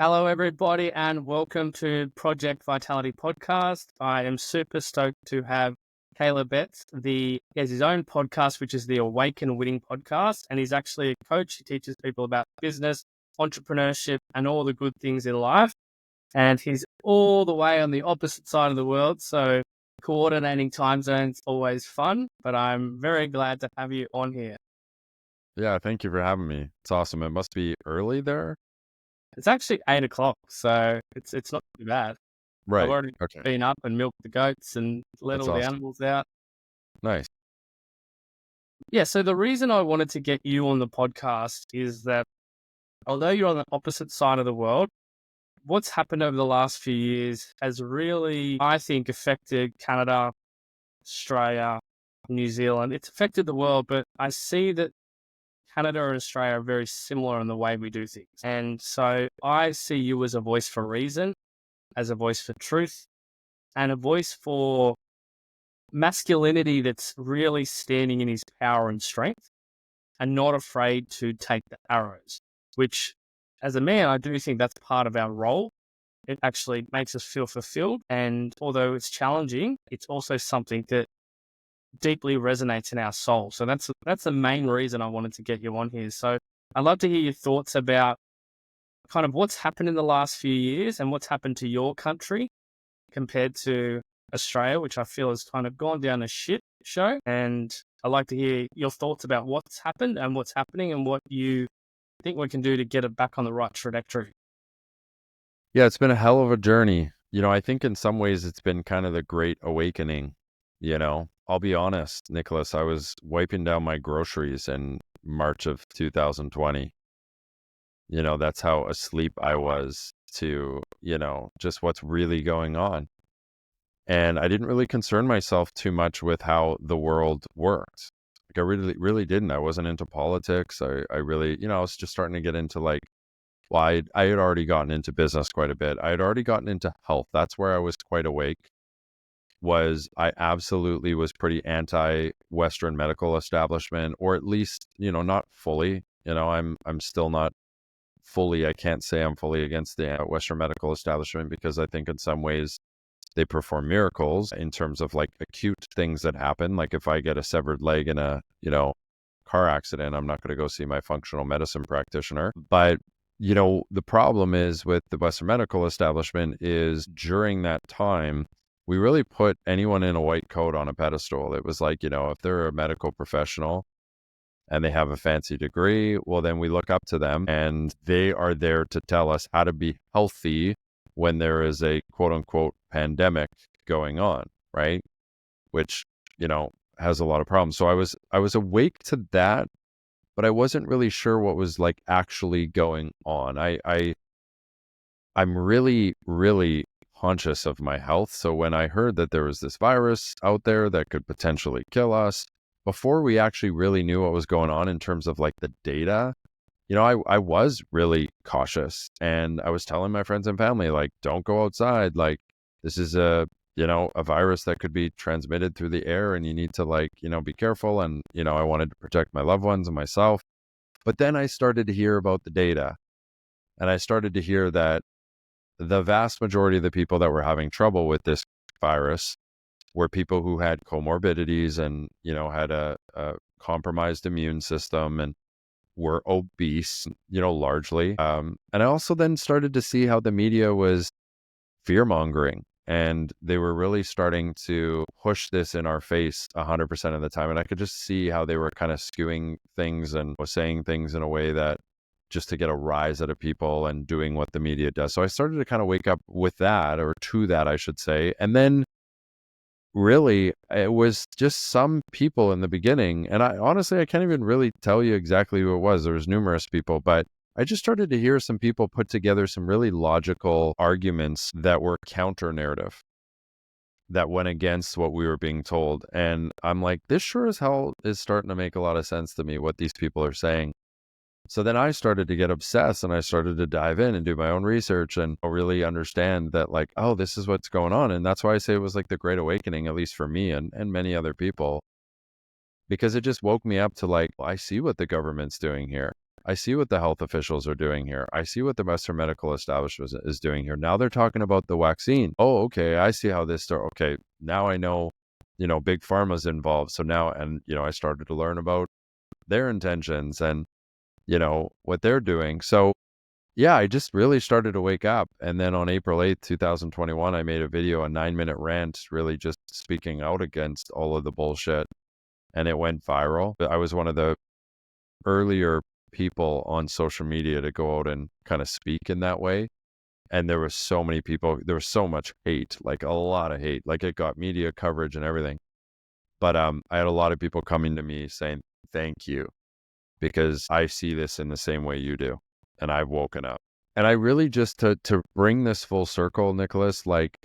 Hello, everybody, and welcome to Project Vitality Podcast. I am super stoked to have Kaylor Betts. He has his own podcast, which is the Awaken Winning Podcast, and he's actually a coach. He teaches people about business, entrepreneurship, and all the good things in life. And he's all the way on the opposite side of the world, so coordinating time zones always fun. But I'm very glad to have you on here. Yeah, thank you for having me. It's awesome. It must be early there. It's actually 8 o'clock, so it's not too bad. I've Right. already Okay. been up and milked the goats and let That's all the awesome. animals out. Nice. Yeah, so the reason I wanted to get you on the podcast is that although you're on the opposite side of the world, what's happened over the last few years has really, I think, affected Canada, Australia, New Zealand. It's affected the world, but I see that Canada and Australia are very similar in the way we do things. And so I see you as a voice for reason, as a voice for truth, and a voice for masculinity that's really standing in his power and strength and not afraid to take the arrows, which as a man, I do think that's part of our role. It actually makes us feel fulfilled. And although it's challenging, it's also something that deeply resonates in our soul. So that's the main reason I wanted to get you on here. So I'd love to hear your thoughts about kind of what's happened in the last few years and what's happened to your country compared to Australia, which I feel has kind of gone down a shit show. And I'd like to hear your thoughts about what's happened and what's happening and what you think we can do to get it back on the right trajectory. Yeah, it's been a hell of a journey. I think in some ways it's been kind of the great awakening. I'll be honest, Nicholas, I was wiping down my groceries in March of 2020. That's how asleep I was to, just what's really going on. And I didn't really concern myself too much with how the world worked. Like I really, really didn't. I wasn't into politics. I really, I was just starting to get into I had already gotten into business quite a bit. I had already gotten into health. That's where I was quite awake. I absolutely was pretty anti-Western medical establishment, or at least, not fully. I'm still not fully. I can't say I'm fully against the Western medical establishment because I think in some ways they perform miracles in terms of like acute things that happen. Like if I get a severed leg in a, car accident, I'm not going to go see my functional medicine practitioner. But, the problem is with the Western medical establishment is during that time, we really put anyone in a white coat on a pedestal. It was like, if they're a medical professional and they have a fancy degree, well, then we look up to them and they are there to tell us how to be healthy when there is a quote unquote pandemic going on, right? Which, has a lot of problems. So I was awake to that, but I wasn't really sure what was like actually going on. I'm really, really conscious of my health. So when I heard that there was this virus out there that could potentially kill us, before we actually really knew what was going on in terms of like the data, I was really cautious and I was telling my friends and family, like, don't go outside. Like, this is a virus that could be transmitted through the air and you need to be careful. And, I wanted to protect my loved ones and myself. But then I started to hear about the data and I started to hear that the vast majority of the people that were having trouble with this virus were people who had comorbidities and, had a compromised immune system and were obese, largely. And I also then started to see how the media was fear mongering and they were really starting to push this in our face 100% of the time. And I could just see how they were kind of skewing things and was saying things in a way that just to get a rise out of people and doing what the media does. So I started to kind of wake up with that, or to that, I should say. And then really, it was just some people in the beginning. And I can't even really tell you exactly who it was. There was numerous people, but I just started to hear some people put together some really logical arguments that were counter narrative that went against what we were being told. And I'm like, this sure as hell is starting to make a lot of sense to me, what these people are saying. So then I started to get obsessed and I started to dive in and do my own research and really understand that like, oh, this is what's going on. And that's why I say it was like the Great Awakening, at least for me and many other people, because it just woke me up to like, well, I see what the government's doing here. I see what the health officials are doing here. I see what the Western medical establishment is doing here. Now they're talking about the vaccine. Oh, okay. I see how this started. Okay. Now I know, big pharma's involved. So now, and, I started to learn about their intentions and, what they're doing. So yeah, I just really started to wake up. And then on April 8th, 2021, I made a video, a 9-minute rant, really just speaking out against all of the bullshit. And it went viral. I was one of the earlier people on social media to go out and kind of speak in that way. And there were so many people, there was so much hate, like a lot of hate, like it got media coverage and everything. But I had a lot of people coming to me saying, thank you, because I see this in the same way you do. And I've woken up. And I really just, to bring this full circle, Nicholas, like,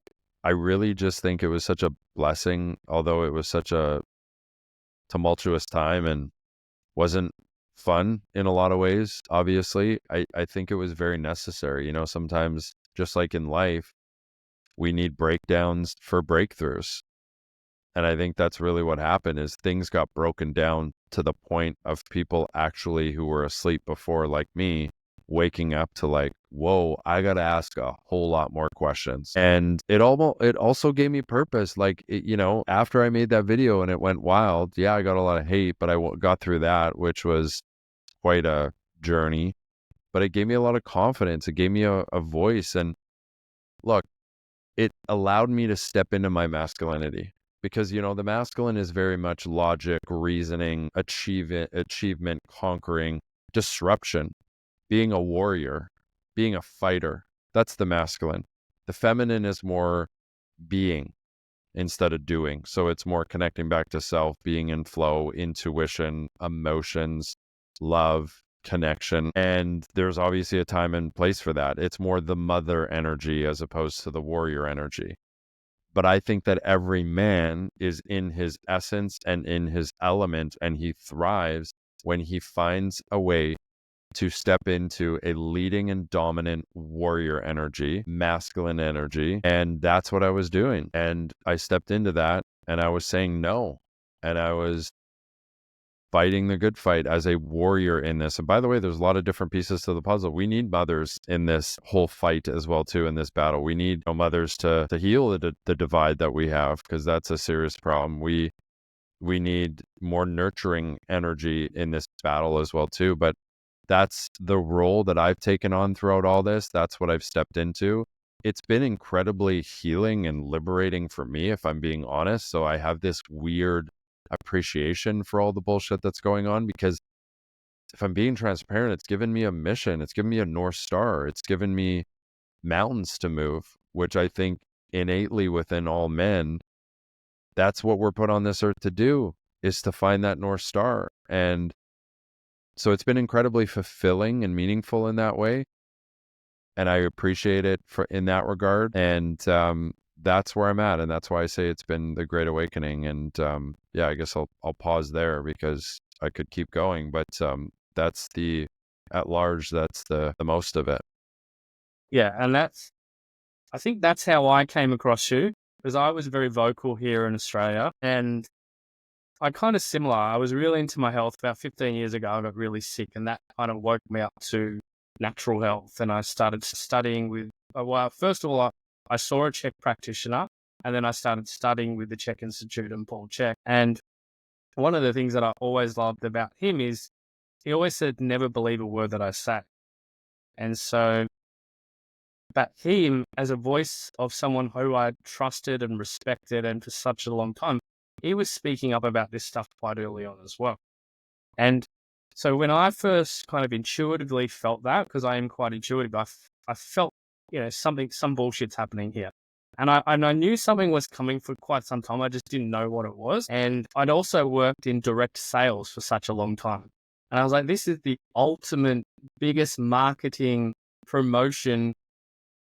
I really just think it was such a blessing, although it was such a tumultuous time and wasn't fun in a lot of ways, obviously. I think it was very necessary. Sometimes, just like in life, we need breakdowns for breakthroughs. And I think that's really what happened, is things got broken down to the point of people actually who were asleep before, like me, waking up to like, whoa, I got to ask a whole lot more questions. And it also gave me purpose. Like, after I made that video and it went wild, yeah, I got a lot of hate, but I got through that, which was quite a journey. But it gave me a lot of confidence. It gave me a voice. And look, it allowed me to step into my masculinity. Because, the masculine is very much logic, reasoning, achievement, conquering, disruption, being a warrior, being a fighter. That's the masculine. The feminine is more being instead of doing. So it's more connecting back to self, being in flow, intuition, emotions, love, connection. And there's obviously a time and place for that. It's more the mother energy as opposed to the warrior energy. But I think that every man is in his essence and in his element, and he thrives when he finds a way to step into a leading and dominant warrior energy, masculine energy. And that's what I was doing. And I stepped into that and I was saying no. And I was fighting the good fight as a warrior in this. And by the way, there's a lot of different pieces to the puzzle. We need mothers in this whole fight as well, too, in this battle. We need mothers to heal the divide that we have, because that's a serious problem. We need more nurturing energy in this battle as well, too. But that's the role that I've taken on throughout all this. That's what I've stepped into. It's been incredibly healing and liberating for me, if I'm being honest. So I have this weird appreciation for all the bullshit that's going on, because if I'm being transparent, it's given me a mission. It's given me a North Star. It's given me mountains to move, which I think innately within all men, that's what we're put on this earth to do, is to find that North Star. And so it's been incredibly fulfilling and meaningful in that way. And I appreciate it in that regard. And that's where I'm at. And that's why I say it's been the Great Awakening. And yeah, I guess I'll pause there, because I could keep going. But that's at large, that's the most of it. Yeah. And I think that's how I came across you, because I was very vocal here in Australia. And I kind of similar. I was really into my health about 15 years ago. I got really sick, and that kind of woke me up to natural health. And I started studying with, well, first of all, I saw a Czech practitioner, and then I started studying with the Czech Institute and Paul Czech. And one of the things that I always loved about him is he always said, never believe a word that I say. And so, but him, as a voice of someone who I trusted and respected and for such a long time, he was speaking up about this stuff quite early on as well. And so when I first kind of intuitively felt that, because I am quite intuitive, I felt, some bullshit's happening here. And I knew something was coming for quite some time. I just didn't know what it was. And I'd also worked in direct sales for such a long time. And I was like, this is the ultimate, biggest marketing promotion.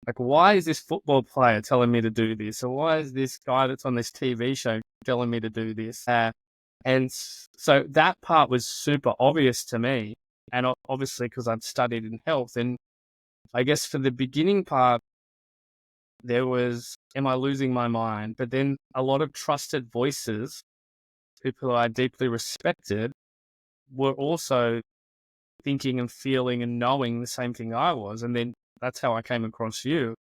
Like, why is this football player telling me to do this? Or why is this guy that's on this TV show telling me to do this? And so that part was super obvious to me. And obviously, because I'd studied in health. And I guess for the beginning part, there was, am I losing my mind? But then a lot of trusted voices, people I deeply respected, were also thinking and feeling and knowing the same thing I was. And then that's how I came across you.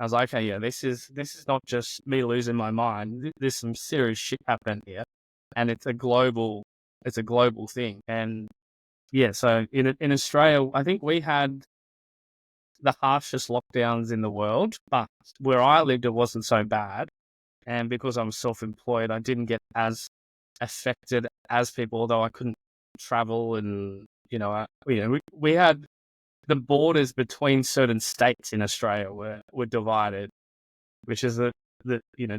I was like, okay, yeah, this is not just me losing my mind. There's some serious shit happening here, and it's a global thing. And yeah, so in Australia, I think we had the harshest lockdowns in the world, but where I lived, it wasn't so bad. And because I'm self-employed, I didn't get as affected as people, although I couldn't travel. And, we had the borders between certain states in Australia were divided, which is the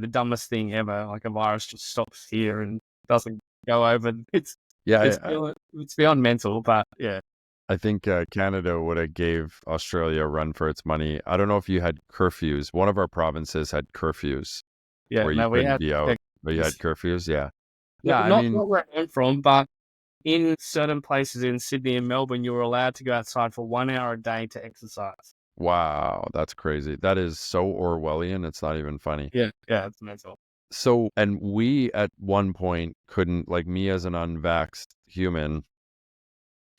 dumbest thing ever. Like a virus just stops here and doesn't go over. Yeah, It's beyond mental, but yeah. I think Canada would have gave Australia a run for its money. I don't know if you had curfews. One of our provinces had curfews Yeah, where you no, we couldn't had be out, but you had curfews. Yeah. Yeah. I not mean, where I'm from, but in certain places in Sydney and Melbourne, you were allowed to go outside for 1 hour a day to exercise. wow, that's crazy. That is so Orwellian. It's not even funny. Yeah, it's mental. So, and we at one point couldn't, like me as an unvaxxed human,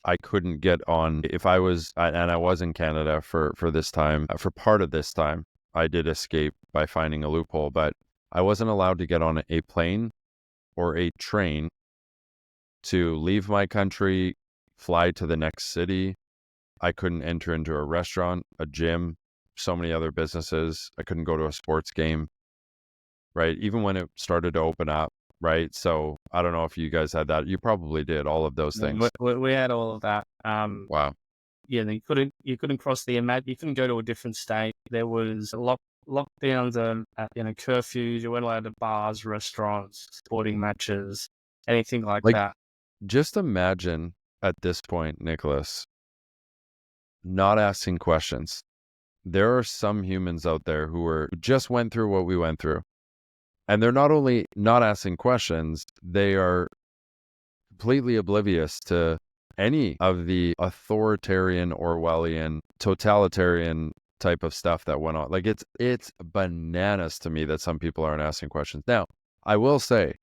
I couldn't get on if I was, and I was in Canada for this time, for part of this time. I did escape by finding a loophole, but I wasn't allowed to get on a plane or a train to leave my country, fly to the next city. I couldn't enter into a restaurant, a gym, so many other businesses. I couldn't go to a sports game, right? Even when it started to open up, right? So I don't know if you guys had that. You probably did all of those things. We had all of that. Wow. Yeah, you couldn't cross the you couldn't go to a different state. There was lockdowns and curfews. You weren't allowed to bars, restaurants, sporting matches, anything like that. Just imagine at this point, Nicholas, not asking questions. There are some humans out there who just went through what we went through. And they're not only not asking questions, they are completely oblivious to any of the authoritarian, Orwellian, totalitarian type of stuff that went on. Like it's bananas to me that some people aren't asking questions. Now, I will say,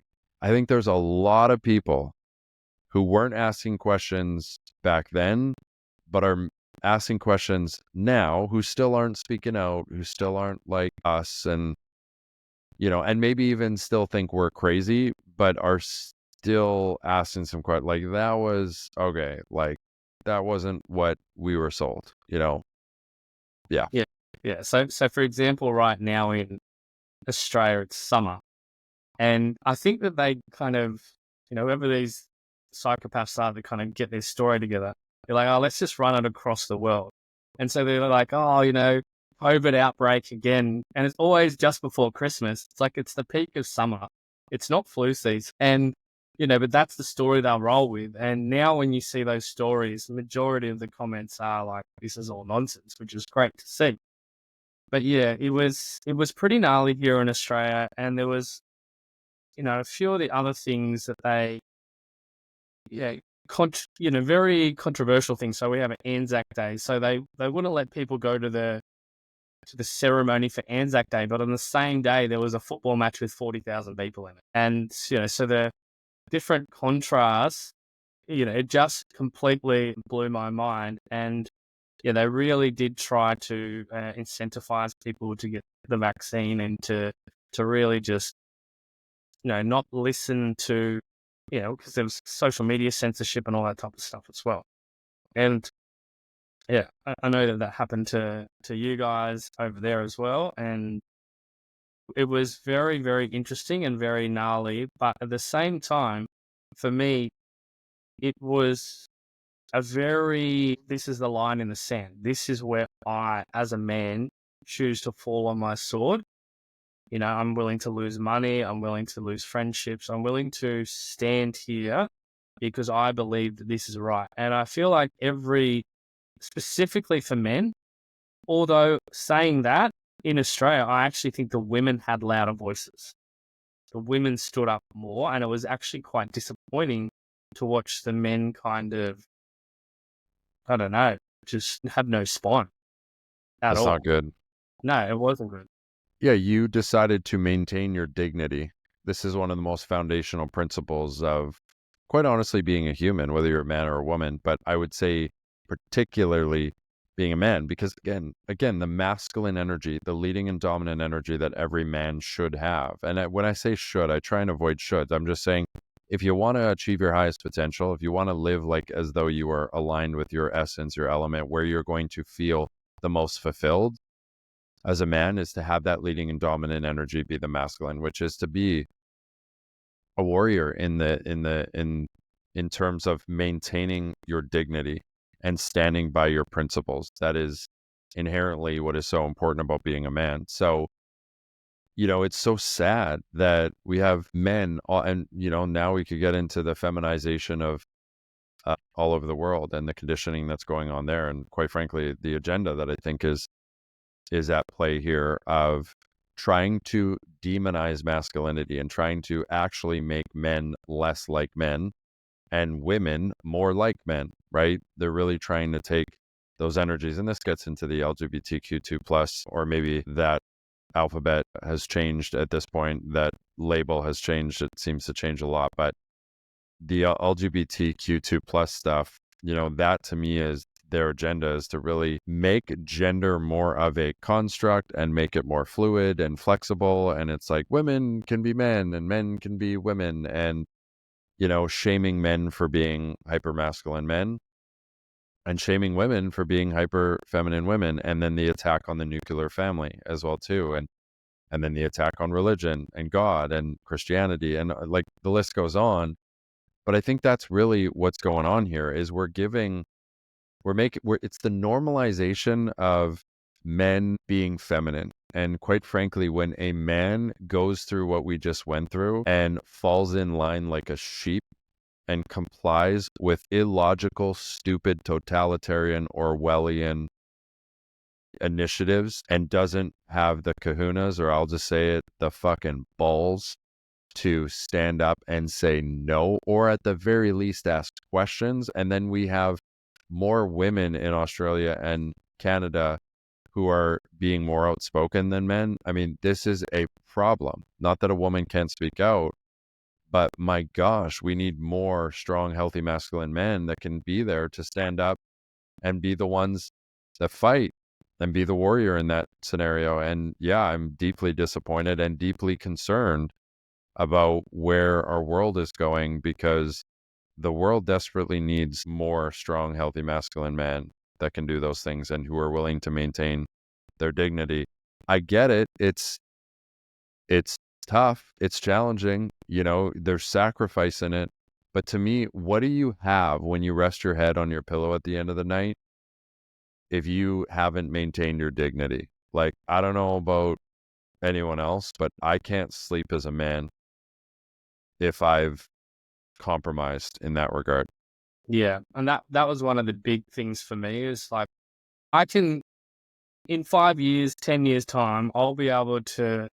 I think there's a lot of people who weren't asking questions back then, but are asking questions now, who still aren't speaking out, who still aren't like us, and and maybe even still think we're crazy, but are still asking some questions. Like that was okay. Like that wasn't what we were sold. Yeah. Yeah. So for example, right now in Australia, it's summer, and I think that they kind of, whoever these psychopaths are, that kind of get their story together. They're like, oh, let's just run it across the world. And so they're like, oh, COVID outbreak again. And it's always just before Christmas. It's like, it's the peak of summer. It's not flu season. And, but that's the story they'll roll with. And now when you see those stories, the majority of the comments are like, this is all nonsense, which is great to see. But yeah, it was pretty gnarly here in Australia. And there was, a few of the other things that they, very controversial things. So we have an Anzac Day. So they wouldn't let people go to the ceremony for Anzac Day, but on the same day there was a football match with 40,000 people in it. And so the different contrasts, it just completely blew my mind. And they really did try to incentivize people to get the vaccine and to really just not listen to because there was social media censorship and all that type of stuff as well. And yeah, I know that happened to you guys over there as well. And it was very, very interesting and very gnarly. But at the same time, for me, it was this is the line in the sand. This is where I, as a man, choose to fall on my sword. I'm willing to lose money. I'm willing to lose friendships. I'm willing to stand here because I believe that this is right. And I feel like specifically for men, although saying that, in Australia, I actually think the women had louder voices. The women stood up more, and it was actually quite disappointing to watch the men kind of, I don't know, just have no spine at That's all. not good. No, it wasn't good. Yeah, you decided to maintain your dignity. This is one of the most foundational principles of, quite honestly, being a human, whether you're a man or a woman. But I would say particularly being a man, because again, the masculine energy, the leading and dominant energy that every man should have. And when I say should, I try and avoid shoulds. I'm just saying, if you want to achieve your highest potential, if you want to live like as though you are aligned with your essence, your element, where you're going to feel the most fulfilled as a man, is to have that leading and dominant energy be the masculine, which is to be a warrior in terms of maintaining your dignity and standing by your principles. That is inherently what is so important about being a man. So, it's so sad that we have men, and now we could get into the feminization of all over the world and the conditioning that's going on there, and quite frankly, the agenda that I think is at play here of trying to demonize masculinity and trying to actually make men less like men and women more like men, right? They're really trying to take those energies. And this gets into the LGBTQ2 plus, or maybe that alphabet has changed at this point. That label has changed. It seems to change a lot, but the LGBTQ2 plus stuff, that to me is their agenda, is to really make gender more of a construct and make it more fluid and flexible. And it's like women can be men and men can be women, and shaming men for being hyper masculine men and shaming women for being hyper feminine women. And then the attack on the nuclear family as well too. And then the attack on religion and God and Christianity, and like the list goes on. But I think that's really what's going on here, is it's the normalization of men being feminine. And quite frankly, when a man goes through what we just went through and falls in line like a sheep and complies with illogical, stupid, totalitarian, Orwellian initiatives and doesn't have the kahunas, or I'll just say it, the fucking balls to stand up and say no, or at the very least ask questions. And then we have more women in Australia and Canada who are being more outspoken than men. I mean, this is a problem. Not that a woman can't speak out, but my gosh, we need more strong, healthy, masculine men that can be there to stand up and be the ones that fight and be the warrior in that scenario. And yeah, I'm deeply disappointed and deeply concerned about where our world is going, because the world desperately needs more strong, healthy, masculine men that can do those things and who are willing to maintain their dignity. I get it. It's tough. It's challenging. There's sacrifice in it. But to me, what do you have when you rest your head on your pillow at the end of the night if you haven't maintained your dignity? Like, I don't know about anyone else, but I can't sleep as a man if I've compromised in that regard. Yeah. And that was one of the big things for me, is like, I can, in 5 years, 10 years time, I'll be able to,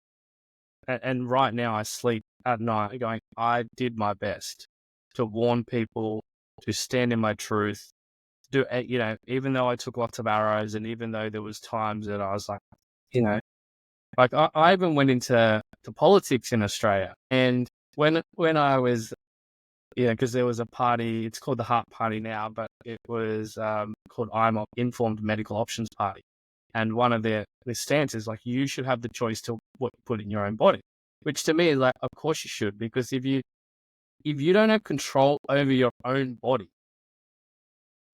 and right now I sleep at night going, I did my best to warn people, to stand in my truth, do, even though I took lots of arrows, and even though there was times that I was like, like I even went into politics in Australia. And when I was, because there was a party, it's called the Heart Party now, but it was called IMOP, Informed Medical Options Party. And one of their stance is like, you should have the choice to what you put in your own body, which to me is like, of course you should, because if you don't have control over your own body,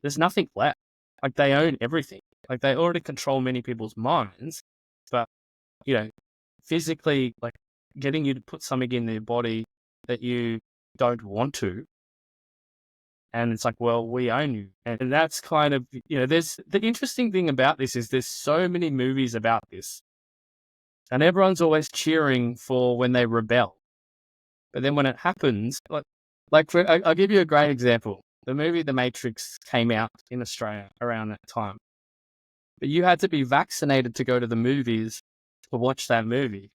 there's nothing left. Like, they own everything. Like, they already control many people's minds, but physically, like, getting you to put something in their body that you don't want to, and it's like, well, we own you. And that's kind of, there's the interesting thing about this is there's so many movies about this, and everyone's always cheering for when they rebel. But then when it happens, I'll give you a great example. The movie The Matrix came out in Australia around that time, but you had to be vaccinated to go to the movies to watch that movie.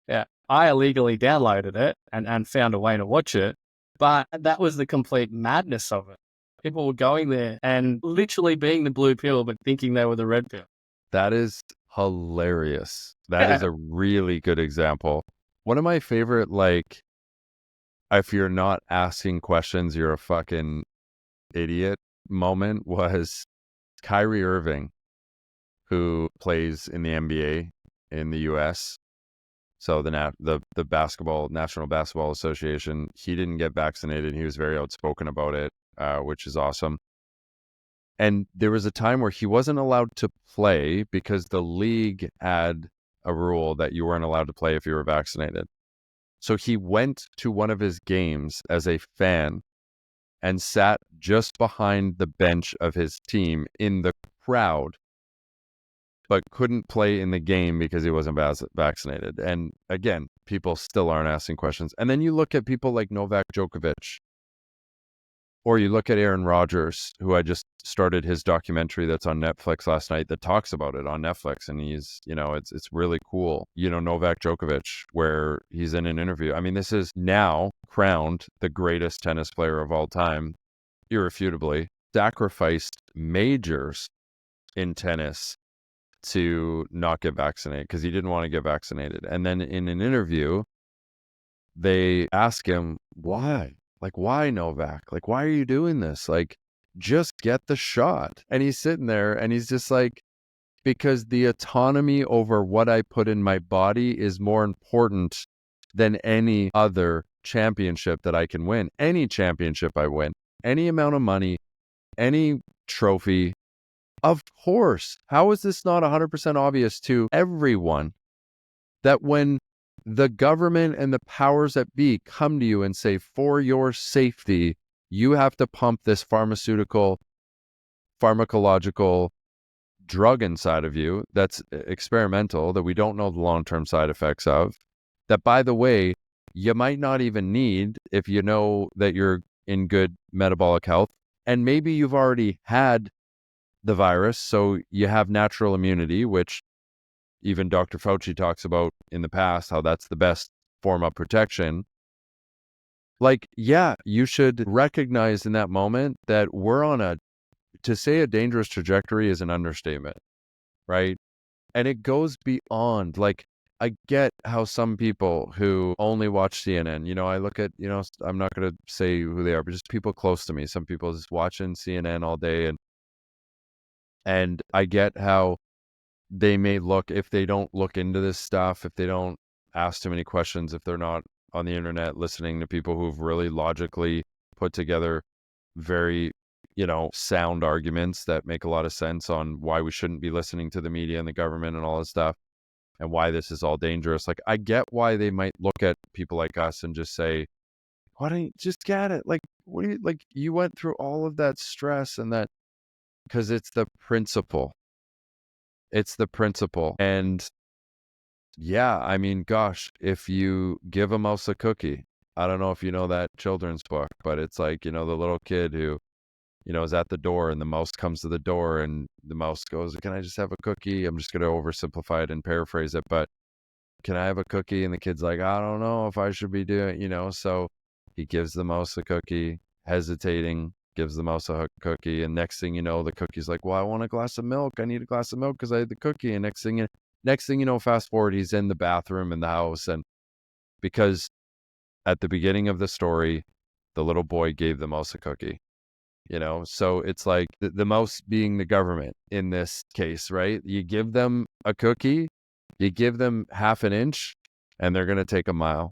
Yeah, I illegally downloaded it and found a way to watch it, but that was the complete madness of it. People were going there and literally being the blue pill, but thinking they were the red pill. That is hilarious. That is a really good example. One of my favorite, like, if you're not asking questions, you're a fucking idiot. moment was Kyrie Irving, who plays in the NBA in the US. So the National Basketball Association, he didn't get vaccinated. He was very outspoken about it, which is awesome. And there was a time where he wasn't allowed to play because the league had a rule that you weren't allowed to play if you were vaccinated. So he went to one of his games as a fan and sat just behind the bench of his team in the crowd, but couldn't play in the game because he wasn't vaccinated. And again, people still aren't asking questions. And then you look at people like Novak Djokovic, or you look at Aaron Rodgers, who I just started his documentary that's on Netflix last night that talks about it on Netflix. And he's, it's really cool. Novak Djokovic, where he's in an interview. I mean, this is now crowned the greatest tennis player of all time, irrefutably, sacrificed majors in tennis to not get vaccinated because he didn't want to get vaccinated. And then in an interview, they ask him, why? Like, why, Novak? Like, why are you doing this? Like, just get the shot. And he's sitting there and he's just like, because the autonomy over what I put in my body is more important than any other championship that I can win. Any championship I win, any amount of money, any trophy. Of course. How is this not 100% obvious to everyone that when the government and the powers that be come to you and say, for your safety, you have to pump this pharmacological drug inside of you that's experimental, that we don't know the long-term side effects of, that, by the way, you might not even need if you know that you're in good metabolic health. And maybe you've already had the virus, so you have natural immunity, which even Dr. Fauci talks about in the past, how that's the best form of protection. Like, yeah, you should recognize in that moment that we're to say a dangerous trajectory is an understatement, right? And it goes beyond, like, I get how some people who only watch CNN, I look at, I'm not going to say who they are, but just people close to me. Some people just watching CNN all day. And I get how they may look, if they don't look into this stuff, if they don't ask too many questions, if they're not on the internet listening to people who've really logically put together very, sound arguments that make a lot of sense on why we shouldn't be listening to the media and the government and all this stuff and why this is all dangerous. Like, I get why they might look at people like us and just say, why don't you just get it? Like, what do you, like, you went through all of that stress and that, because it's the principle. It's the principle. And yeah, I mean, gosh, if you give a mouse a cookie, I don't know if you know that children's book, but it's like, the little kid who, is at the door and the mouse comes to the door and the mouse goes, can I just have a cookie? I'm just going to oversimplify it and paraphrase it, but can I have a cookie? And the kid's like, I don't know if I should be doing, so he gives the mouse a cookie, hesitating, gives the mouse a cookie. And next thing you know, the cookie's like, well, I want a glass of milk. I need a glass of milk because I had the cookie. And next thing you know, fast forward, he's in the bathroom in the house. And because at the beginning of the story, the little boy gave the mouse a cookie, so it's like the mouse being the government in this case, right? You give them a cookie, you give them half an inch, and they're going to take a mile.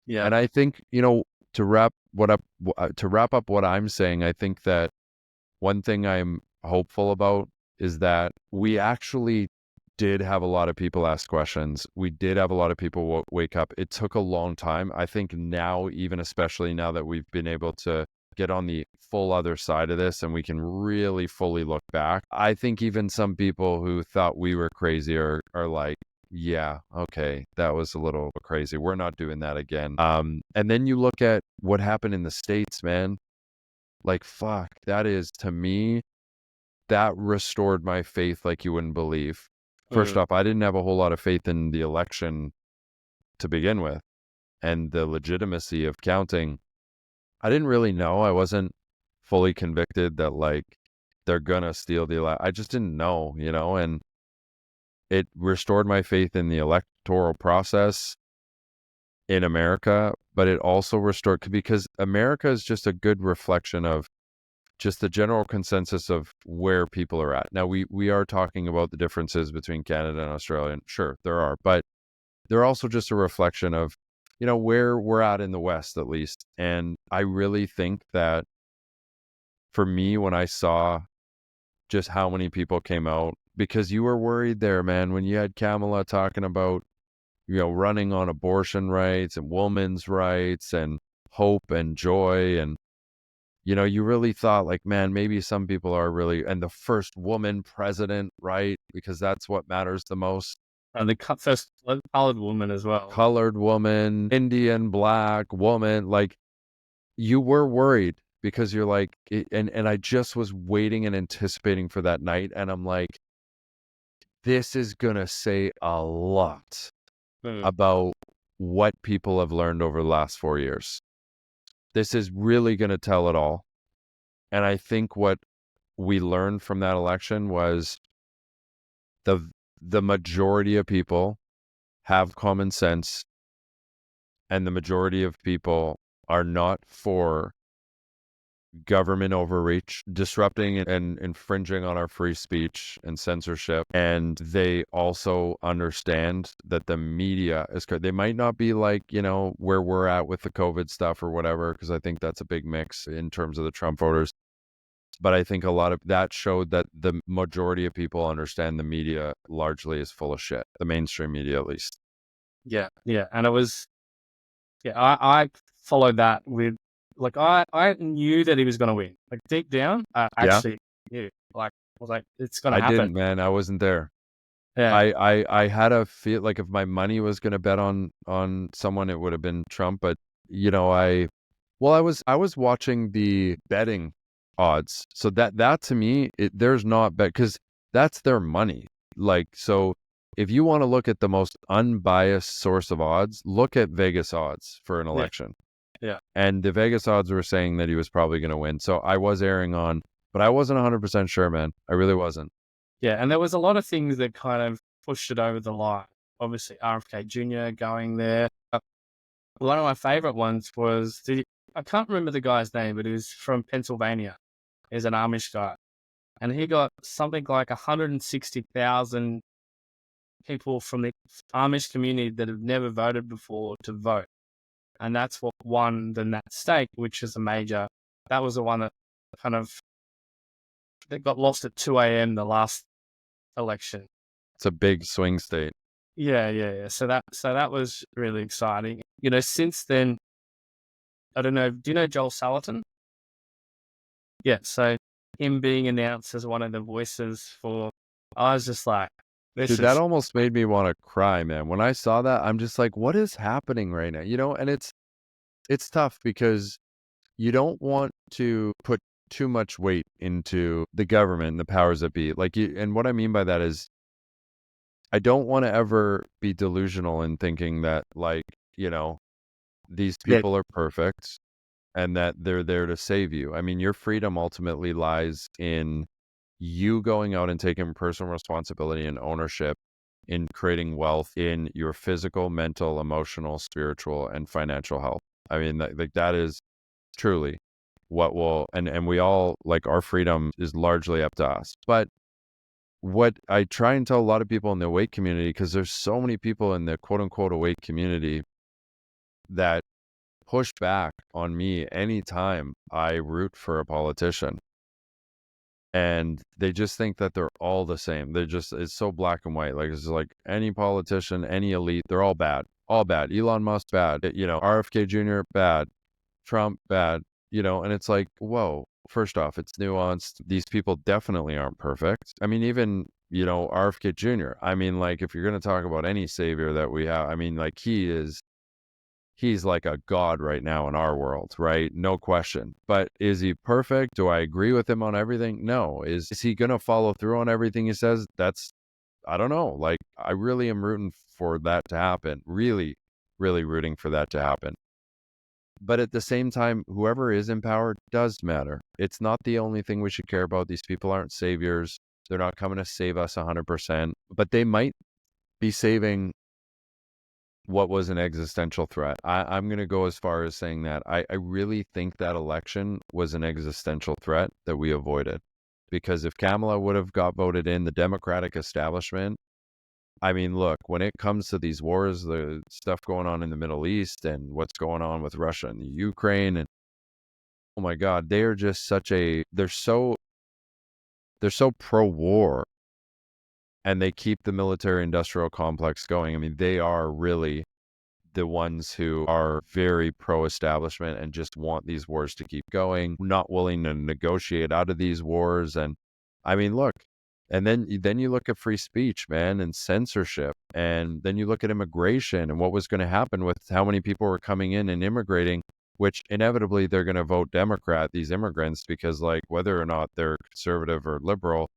Yeah. And I think, to wrap up what I'm saying, I think that one thing I'm hopeful about is that we actually did have a lot of people ask questions. We did have a lot of people wake up. It took a long time. I think now, even especially now that we've been able to get on the full other side of this and we can really fully look back, I think even some people who thought we were crazy are like, yeah, okay, that was a little crazy. We're not doing that again. And then you look at what happened in the States, man. Like, fuck, that is, to me, that restored my faith like you wouldn't believe. First off, I didn't have a whole lot of faith in the election to begin with and the legitimacy of counting. I didn't really know. I wasn't fully convicted that, like, they're gonna steal the election. I just didn't know, and it restored my faith in the electoral process in America, but it also restored, because America is just a good reflection of just the general consensus of where people are at. Now, we are talking about the differences between Canada and Australia, and sure, there are, but they're also just a reflection of, where we're at in the West, at least. And I really think that for me, when I saw just how many people came out, because you were worried there, man, when you had Kamala talking about, running on abortion rights and women's rights and hope and joy. And, you really thought like, man, maybe some people are really, and the first woman president, right? Because that's what matters the most. And the first colored woman as well. Colored woman, Indian, black woman, like you were worried because you're like, and I just was waiting and anticipating for that night. And I'm like, this is going to say a lot about what people have learned over the last 4 years. This is really going to tell it all. And I think what we learned from that election was the majority of people have common sense, and the majority of people are not for government overreach, disrupting and infringing on our free speech and censorship. And they also understand that the media is good. They might not be like, where we're at with the COVID stuff or whatever, because I think that's a big mix in terms of the Trump voters. But I think a lot of that showed that the majority of people understand the media largely is full of shit, the mainstream media, at least. Yeah. And it was, I followed that with, like, I knew that he was going to win. Like, deep down, I actually knew. Like, I was like, it's going to I happen. didn't, man. I wasn't there. Yeah. I had a feel like if my money was going to bet on someone, it would have been Trump. But I was watching the betting odds, so that to me, there's not bet, because that's their money. Like, so if you want to look at the most unbiased source of odds, look at Vegas odds for an election. Yeah. And the Vegas odds were saying that he was probably going to win. So I was erring on, but I wasn't 100% sure, man. I really wasn't. Yeah, and there was a lot of things that kind of pushed it over the line. Obviously, RFK Jr. going there. One of my favorite ones was, I can't remember the guy's name, but he was from Pennsylvania. He's an Amish guy. And he got something like 160,000 people from the Amish community that have never voted before to vote. And that's what won that state, which is that was the one that kind of, that got lost at 2 a.m. the last election. It's a big swing state. Yeah. So that was really exciting. Since then, I don't know. Do you know Joel Salatin? Yeah. So him being announced as one of the voices I was just like, Dude, that almost made me want to cry, man. When I saw that, I'm just like, what is happening right now? And it's tough because you don't want to put too much weight into the government and the powers that be. And what I mean by that is, I don't want to ever be delusional in thinking that, these people are perfect and that they're there to save you. I mean, your freedom ultimately lies in you going out and taking personal responsibility and ownership in creating wealth in your physical, mental, emotional, spiritual, and financial health. I mean, that is truly what will, and we all, like, our freedom is largely up to us. But what I try and tell a lot of people in the awake community, because there's so many people in the quote unquote awake community that push back on me anytime I root for a politician. And they just think that they're all the same. It's so black and white. Like, it's like any politician, any elite, they're all bad. All bad. Elon Musk, bad. RFK Jr., bad. Trump, bad. And it's like, whoa, first off, it's nuanced. These people definitely aren't perfect. I mean, even, RFK Jr., I mean, like, if you're going to talk about any savior that we have, I mean, like, he's like a god right now in our world, right? No question. But is he perfect? Do I agree with him on everything? No. Is he going to follow through on everything he says? I don't know. Like, I really am rooting for that to happen. Really, really rooting for that to happen. But at the same time, whoever is in power does matter. It's not the only thing we should care about. These people aren't saviors. They're not coming to save us 100%, but they might be saving what was an existential threat. I'm going to go as far as saying that I really think that election was an existential threat that we avoided. Because if Kamala would have got voted in, the Democratic establishment, I mean, look, when it comes to these wars, the stuff going on in the Middle East and what's going on with Russia and the Ukraine, and oh my God, they are just they're so pro-war, and they keep the military industrial complex going. I mean, they are really the ones who are very pro-establishment and just want these wars to keep going, not willing to negotiate out of these wars. And I mean, look, and then you look at free speech, man, and censorship, and then you look at immigration and what was going to happen with how many people were coming in and immigrating, which inevitably they're going to vote Democrat, these immigrants, because like whether or not they're conservative or liberal,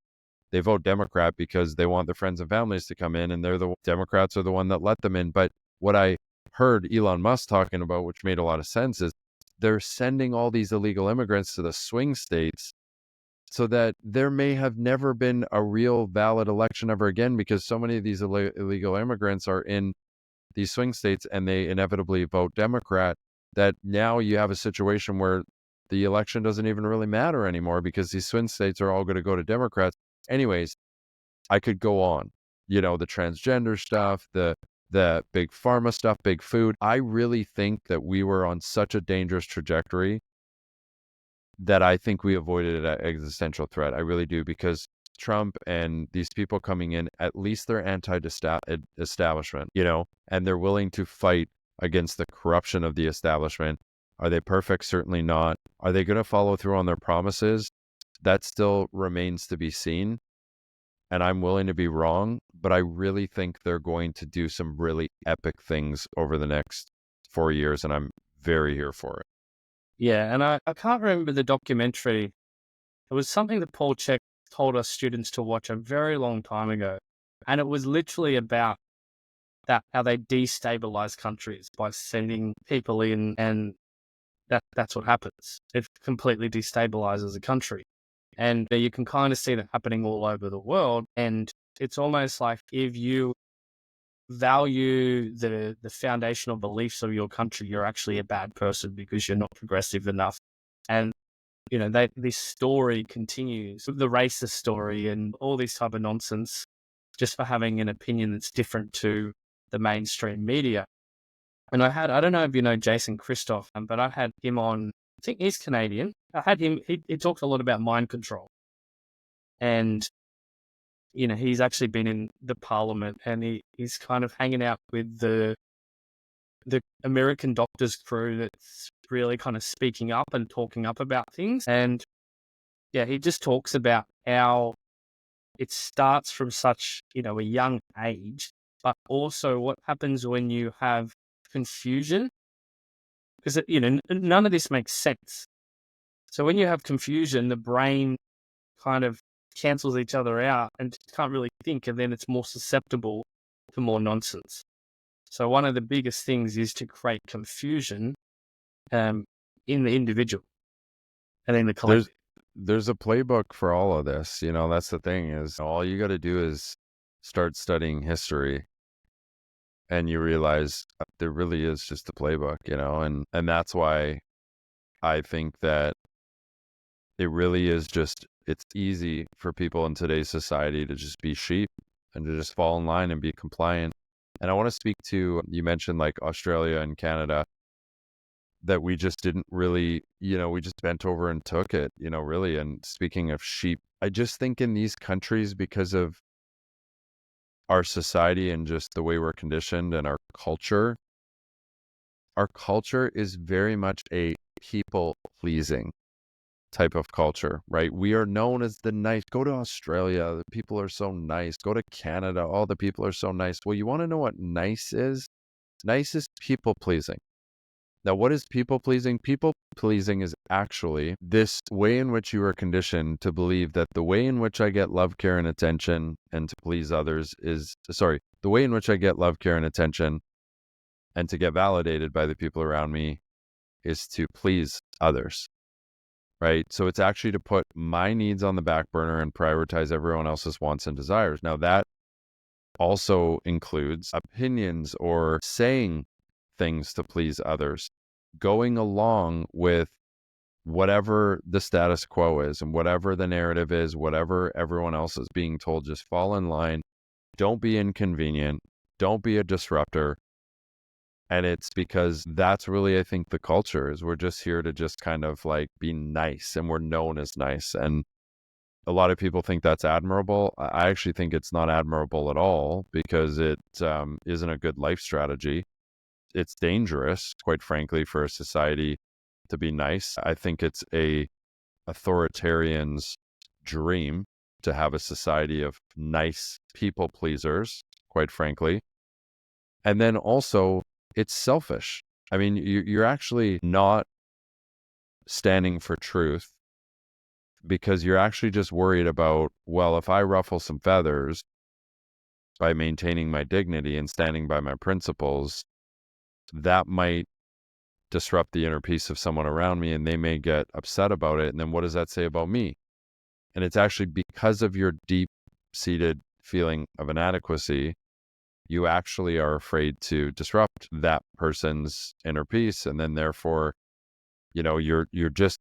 they vote Democrat because they want their friends and families to come in, and Democrats are the one that let them in. But what I heard Elon Musk talking about, which made a lot of sense, is they're sending all these illegal immigrants to the swing states so that there may have never been a real valid election ever again, because so many of these illegal immigrants are in these swing states and they inevitably vote Democrat, that now you have a situation where the election doesn't even really matter anymore because these swing states are all going to go to Democrats. Anyways, I could go on, the transgender stuff, the big pharma stuff, big food. I really think that we were on such a dangerous trajectory that I think we avoided an existential threat. I really do, because Trump and these people coming in, at least they're anti-establishment, and they're willing to fight against the corruption of the establishment. Are they perfect? Certainly not. Are they going to follow through on their promises? That still remains to be seen. And I'm willing to be wrong, but I really think they're going to do some really epic things over the next 4 years, and I'm very here for it. Yeah, and I can't remember the documentary. It was something that Paul Chek told us students to watch a very long time ago. And it was literally about that, how they destabilize countries by sending people in, and that's what happens. It completely destabilizes a country. And you can kind of see that happening all over the world. And it's almost like if you value the foundational beliefs of your country, you're actually a bad person because you're not progressive enough. And this story continues, the racist story and all this type of nonsense, just for having an opinion that's different to the mainstream media. And I don't know if you know Jason Christoff, but I had him on. I think he's Canadian. I had him. He talked a lot about mind control, and he's actually been in the parliament, and he's kind of hanging out with the American doctors crew that's really kind of speaking up and talking up about things. And yeah, he just talks about how it starts from such, a young age, but also what happens when you have confusion, because, none of this makes sense. So when you have confusion, the brain kind of cancels each other out and can't really think, and then it's more susceptible to more nonsense. So one of the biggest things is to create confusion in the individual and in the collective. There's a playbook for all of this. That's the thing, is all you got to do is start studying history, and you realize there really is just a playbook, and that's why I think that it really is just, it's easy for people in today's society to just be sheep and to just fall in line and be compliant. And I want to speak to, you mentioned like Australia and Canada, that we just didn't really, we just bent over and took it, really. And speaking of sheep, I just think in these countries, because of our society and just the way we're conditioned and our culture is very much a people pleasing type of culture, right? We are known as the nice. Go to Australia, the people are so nice. Go to Canada, all the people are so nice. Well, you want to know what nice is? Nice is people pleasing. Now, what is people pleasing? People pleasing is actually this way in which you are conditioned to believe that the way in which I get love, care, and attention and to please others the way in which I get love, care, and attention and to get validated by the people around me is to please others, right? So it's actually to put my needs on the back burner and prioritize everyone else's wants and desires. Now, that also includes opinions or saying things to please others, going along with whatever the status quo is and whatever the narrative is, whatever everyone else is being told. Just fall in line. Don't be inconvenient. Don't be a disruptor. And it's because that's really, I think, the culture is we're just here to just kind of like be nice, and we're known as nice. And a lot of people think that's admirable. I actually think it's not admirable at all, because it isn't a good life strategy. It's dangerous, quite frankly, for a society to be nice. I think it's a authoritarian's dream to have a society of nice people pleasers, quite frankly. And then also, it's selfish. I mean, you're actually not standing for truth, because you're actually just worried about, well, if I ruffle some feathers by maintaining my dignity and standing by my principles, that might disrupt the inner peace of someone around me, and they may get upset about it. And then what does that say about me? And it's actually because of your deep-seated feeling of inadequacy, you actually are afraid to disrupt that person's inner peace. And then therefore, you're just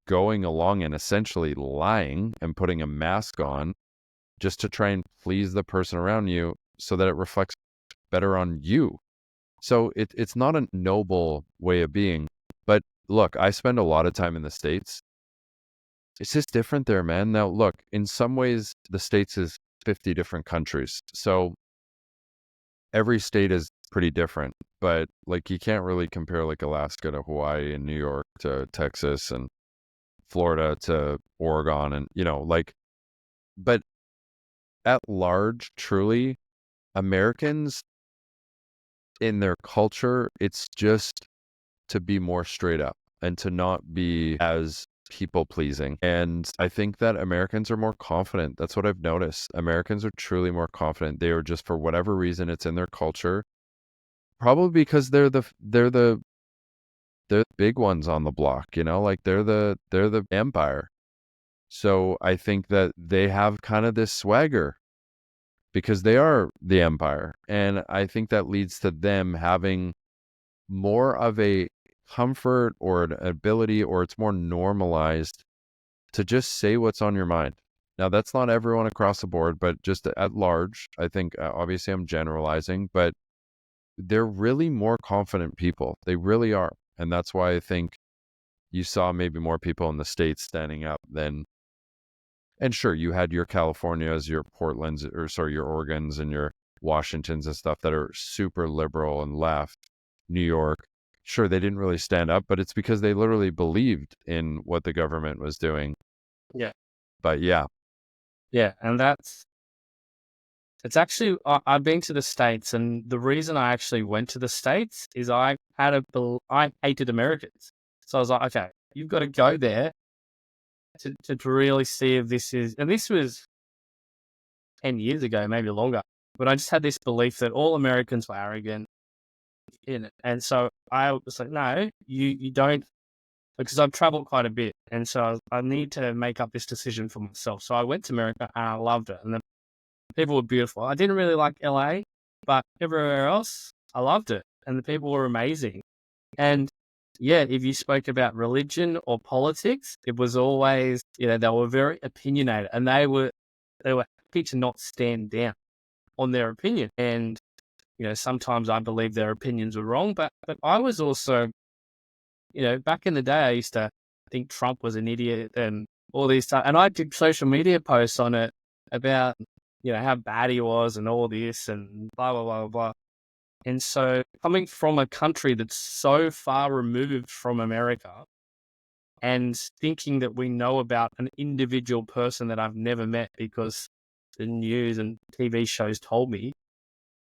going along and essentially lying and putting a mask on just to try and please the person around you so that it reflects better on you. So it's not a noble way of being. But look, I spend a lot of time in the States. It's just different there, man. Now, look, in some ways, the States is 50 different countries. So every state is pretty different. But like, you can't really compare like Alaska to Hawaii and New York to Texas and Florida to Oregon, and but at large, truly, Americans in their culture, it's just to be more straight up and to not be as people pleasing. And I think that Americans are more confident. That's what I've noticed. Americans are truly more confident. They are just, for whatever reason, it's in their culture. Probably because they're the big ones on the block, like they're the empire. So I think that they have kind of this swagger because they are the empire. And I think that leads to them having more of a comfort or an ability, or it's more normalized to just say what's on your mind. Now, that's not everyone across the board, but just at large, I think, obviously I'm generalizing, but they're really more confident people. They really are. And that's why I think you saw maybe more people in the States standing up than, and sure, you had your Californias, your Portlands, or sorry, your Oregons and your Washingtons and stuff that are super liberal and left. New York, sure, they didn't really stand up, but it's because they literally believed in what the government was doing. Yeah. But yeah. Yeah. And it's actually, I've been to the States, and the reason I actually went to the States is I hated Americans. So I was like, okay, you've got to go there to really see if this is, and this was 10 years ago, maybe longer, but I just had this belief that all Americans were arrogant in it. And so I was like, no, you don't, because I've traveled quite a bit. And so I need to make up this decision for myself. So I went to America and I loved it. And the people were beautiful. I didn't really like LA, but everywhere else, I loved it. And the people were amazing. And yeah, if you spoke about religion or politics, it was always, they were very opinionated, and they were happy to not stand down on their opinion. And, sometimes I believe their opinions were wrong, but I was also, back in the day, I used to think Trump was an idiot and all these stuff. And I did social media posts on it about, how bad he was and all this and blah, blah, blah, blah. And so coming from a country that's so far removed from America and thinking that we know about an individual person that I've never met because the news and TV shows told me.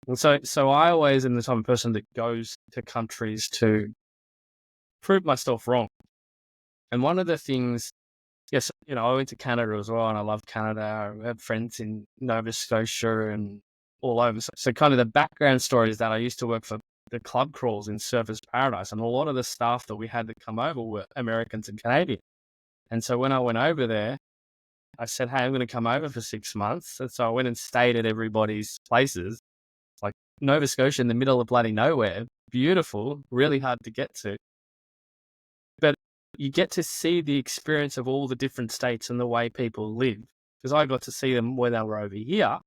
And so I always am the type of person that goes to countries to prove myself wrong. And one of the things, yes, I went to Canada as well, and I love Canada. I have friends in Nova Scotia and all over. So kind of the background story is that I used to work for the club crawls in Surfers Paradise, and a lot of the staff that we had that come over were Americans and Canadians. And so when I went over there, I said, hey, I'm going to come over for 6 months. And so I went and stayed at everybody's places, like Nova Scotia in the middle of bloody nowhere. Beautiful, really hard to get to. But you get to see the experience of all the different states and the way people live. Because I got to see them when they were over here.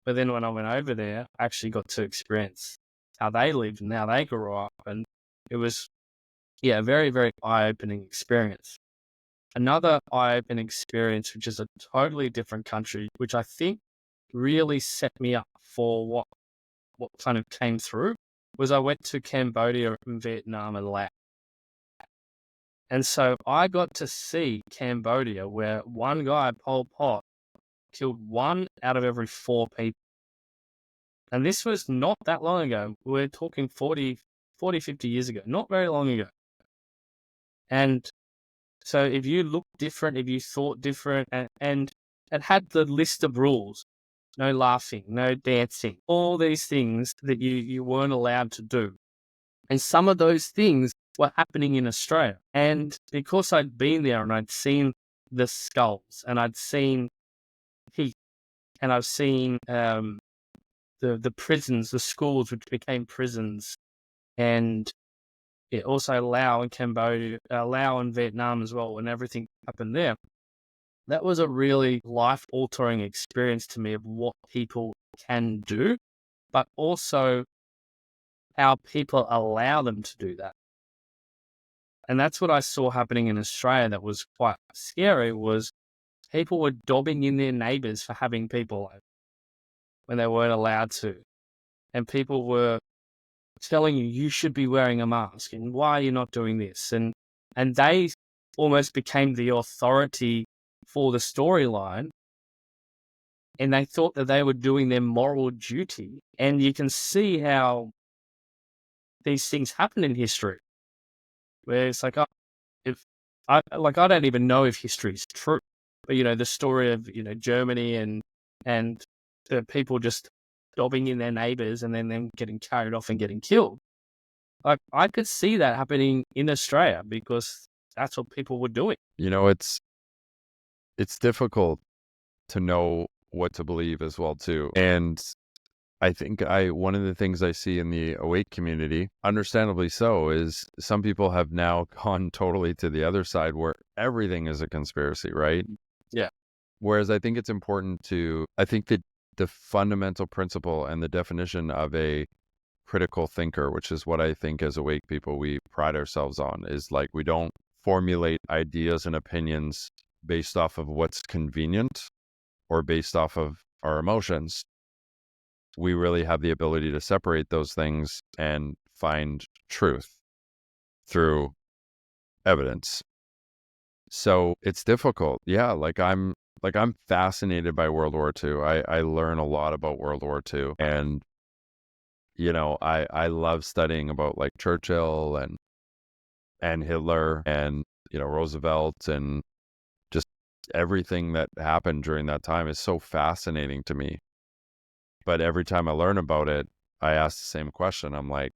But then when I went over there, I actually got to experience how they lived and how they grew up. And it was, a very, very eye-opening experience. Another eye-opening experience, which is a totally different country, which I think really set me up for what kind of came through, was I went to Cambodia and Vietnam and Laos. And so I got to see Cambodia, where one guy, Pol Pot, killed 1 out of every 4 people. And this was not that long ago. We're talking 40, 50 years ago, not very long ago. And so if you looked different, if you thought different, and it had the list of rules, no laughing, no dancing, all these things that you weren't allowed to do. And some of those things were happening in Australia. And because I'd been there and I'd seen the skulls and I'd seen heat and I've seen the prisons, the schools which became prisons, and also Laos and Cambodia, Laos and Vietnam as well, when everything happened there. That was a really life-altering experience to me of what people can do, but also how people allow them to do that. And that's what I saw happening in Australia that was quite scary, was people were dobbing in their neighbours for having people over when they weren't allowed to. And people were telling you should be wearing a mask and why are you not doing this? And they almost became the authority for the storyline, and they thought that they were doing their moral duty. And you can see how these things happen in history, where it's like, I don't even know if history is true, but the story of Germany and the people just dobbing in their neighbors and then them getting carried off and getting killed. Like, I could see that happening in Australia because that's what people were doing. It's difficult to know what to believe as well too. And I think one of the things I see in the awake community, understandably so, is some people have now gone totally to the other side where everything is a conspiracy, right? Yeah. Whereas I think it's important I think that the fundamental principle and the definition of a critical thinker, which is what I think as awake people we pride ourselves on, is like we don't formulate ideas and opinions based off of what's convenient or based off of our emotions. We really have the ability to separate those things and find truth through evidence. So it's difficult. Yeah, I'm fascinated by World War II. I learn a lot about World War II, and I love studying about like Churchill and Hitler and Roosevelt, and just everything that happened during that time is so fascinating to me. But every time I learn about it, I ask the same question. I'm like,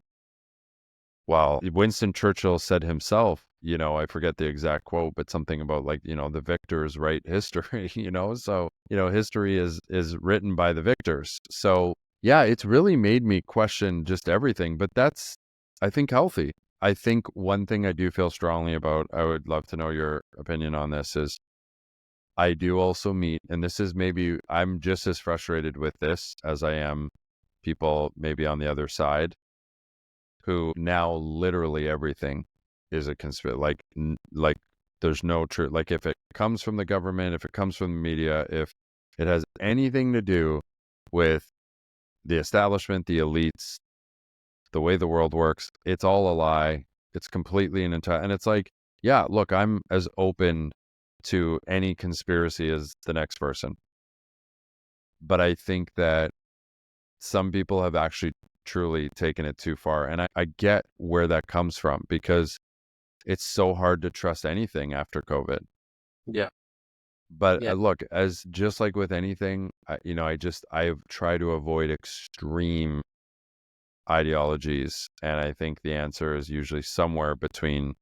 well, Winston Churchill said himself, I forget the exact quote, but something about like, the victors write history, so, history is written by the victors. So yeah, it's really made me question just everything, but that's, I think, healthy. I think one thing I do feel strongly about, I would love to know your opinion on this, is I do also meet, and this is maybe, I'm just as frustrated with this as I am people maybe on the other side, who now literally everything is a conspiracy. Like there's no truth. Like if it comes from the government, if it comes from the media, if it has anything to do with the establishment, the elites, the way the world works, it's all a lie. It's completely an entire, and it's like, yeah, look, I'm as open to any conspiracy as the next person. But I think that some people have actually truly taken it too far. And I get where that comes from, because it's so hard to trust anything after COVID. Yeah. But Yeah. look, as just like with anything, I try to avoid extreme ideologies. And I think the answer is usually somewhere between,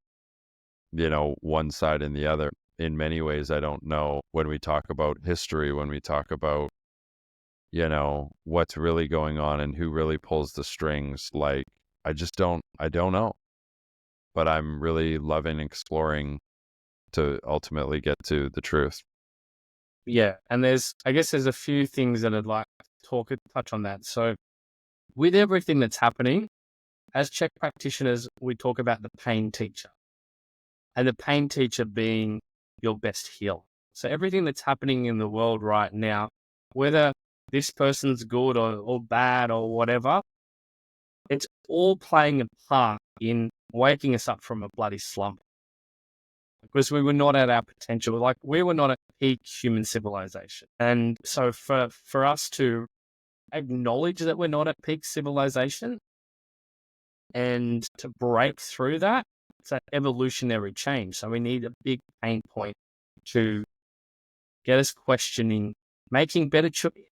one side and the other. in many ways, I don't know when we talk about history, when we talk about, what's really going on and who really pulls the strings. Like, I don't know, but I'm really loving exploring to ultimately get to the truth. Yeah. And I guess there's a few things that I'd like to touch on that. So with everything that's happening, as Czech practitioners, we talk about the pain teacher, and the pain teacher being your best healer. So everything that's happening in the world right now, whether this person's good or bad or whatever, it's all playing a part in waking us up from a bloody slump, because we were not at our potential. Like, we were not at peak human civilization. And so for us to acknowledge that we're not at peak civilization and to break through that, it's that evolutionary change. So we need a big pain point to get us questioning, making better choices.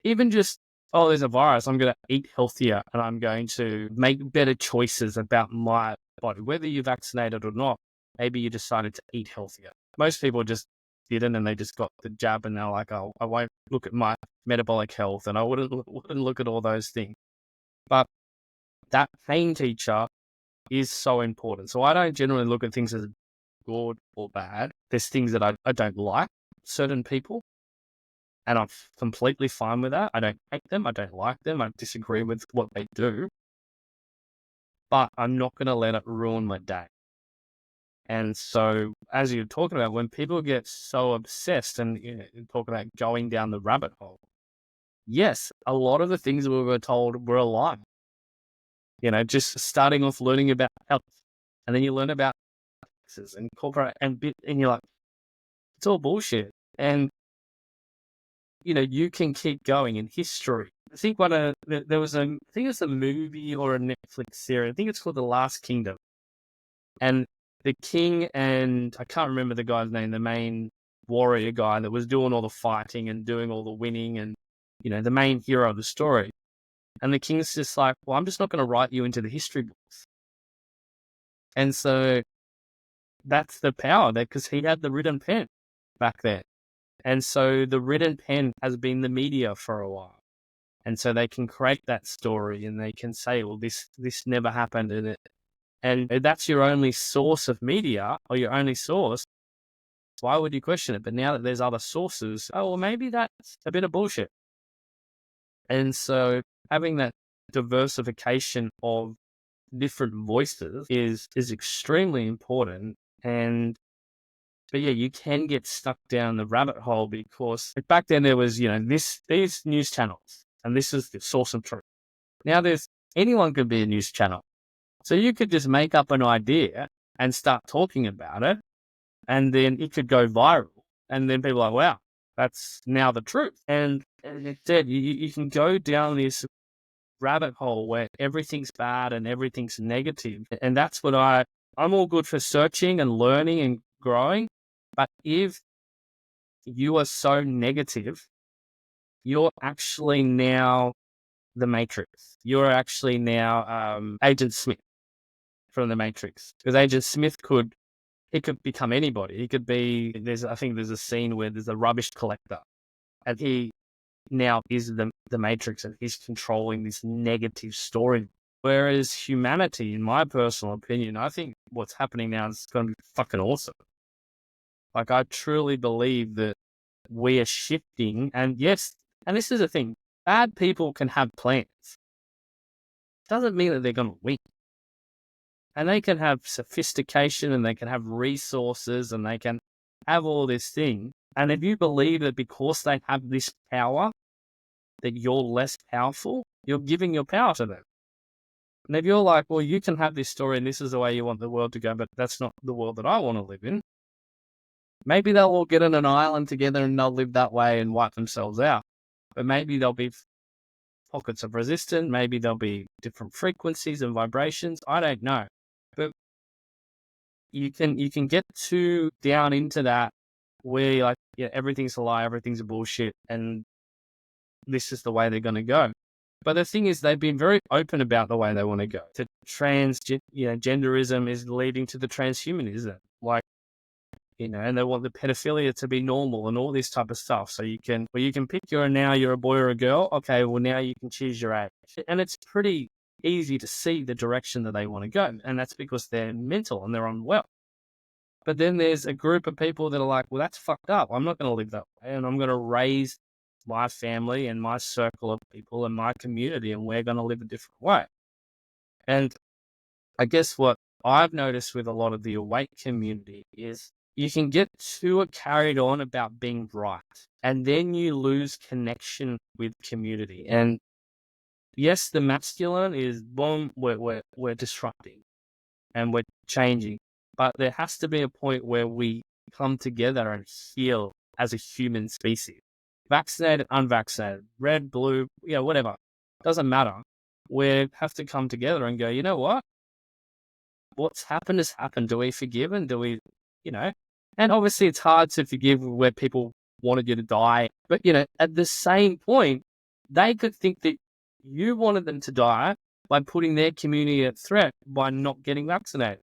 Even just, oh, there's a virus, I'm going to eat healthier and I'm going to make better choices about my body. Whether you're vaccinated or not, maybe you decided to eat healthier. Most people just didn't, and they just got the jab and they're like, oh, I won't look at my metabolic health and I wouldn't look at all those things. But that pain teacher is so important. So I don't generally look at things as good or bad. There's things that I don't like, certain people, and I'm completely fine with that. I don't hate them. I don't like them. I disagree with what they do, but I'm not going to let it ruin my day. And so, as you're talking about, when people get so obsessed and talk about going down the rabbit hole, yes, a lot of the things we were told were a lie. Just starting off learning about health, and then you learn about taxes and corporate and you're like, it's all bullshit. And you can keep going in history. I think there was I think it's a movie or a Netflix series. I think it's called The Last Kingdom. And the king, and I can't remember the guy's name, the main warrior guy that was doing all the fighting and doing all the winning and, the main hero of the story. And the king's just like, well, I'm just not going to write you into the history books. And so that's the power there, because he had the written pen back then. And so the written pen has been the media for a while. And so they can create that story and they can say, well, this never happened. And that's your only source of media, or your only source. Why would you question it? But now that there's other sources, oh, well, maybe that's a bit of bullshit. And so having that diversification of different voices is extremely important. But yeah, you can get stuck down the rabbit hole, because back then there was, these news channels, and this is the source of truth. Now anyone could be a news channel. So you could just make up an idea and start talking about it, and then it could go viral. And then people are like, wow, that's now the truth. And instead, you can go down this rabbit hole where everything's bad and everything's negative. And that's what I'm all good for searching and learning and growing. But if you are so negative, you're actually now the Matrix. You're actually now Agent Smith from the Matrix. Because Agent Smith could become anybody. He could be, I think there's a scene where there's a rubbish collector, and he now is the Matrix, and he's controlling this negative story. Whereas humanity, in my personal opinion, I think what's happening now is going to be fucking awesome. Like, I truly believe that we are shifting. And yes, and this is the thing, bad people can have plans. Doesn't mean that they're going to win. And they can have sophistication, and they can have resources, and they can have all this thing. And if you believe that because they have this power, that you're less powerful, you're giving your power to them. And if you're like, well, you can have this story and this is the way you want the world to go, but that's not the world that I want to live in, maybe they'll all get on an island together and they'll live that way and wipe themselves out. But maybe there'll be pockets of resistance. Maybe there'll be different frequencies and vibrations. I don't know. But you can get too down into that where you're like, yeah, everything's a lie, everything's a bullshit, and this is the way they're going to go. But the thing is, they've been very open about the way they want to go. Genderism is leading to the transhumanism. Like, and they want the pedophilia to be normal and all this type of stuff. So you can pick now you're a boy or a girl. Okay, well now you can choose your age. And it's pretty easy to see the direction that they want to go. And that's because they're mental and they're unwell. But then there's a group of people that are like, well, that's fucked up. I'm not going to live that way. And I'm going to raise my family and my circle of people and my community, and we're going to live a different way. And I guess what I've noticed with a lot of the awake community is you can get too carried on about being right, and then you lose connection with community. And yes, the masculine is boom, we're disrupting and we're changing, but there has to be a point where we come together and heal as a human species, vaccinated, unvaccinated, red, blue, whatever, doesn't matter. We have to come together and go, you know what? What's happened has happened. Do we forgive and do we, and obviously it's hard to forgive where people wanted you to die. But, at the same point, they could think that you wanted them to die by putting their community at threat by not getting vaccinated.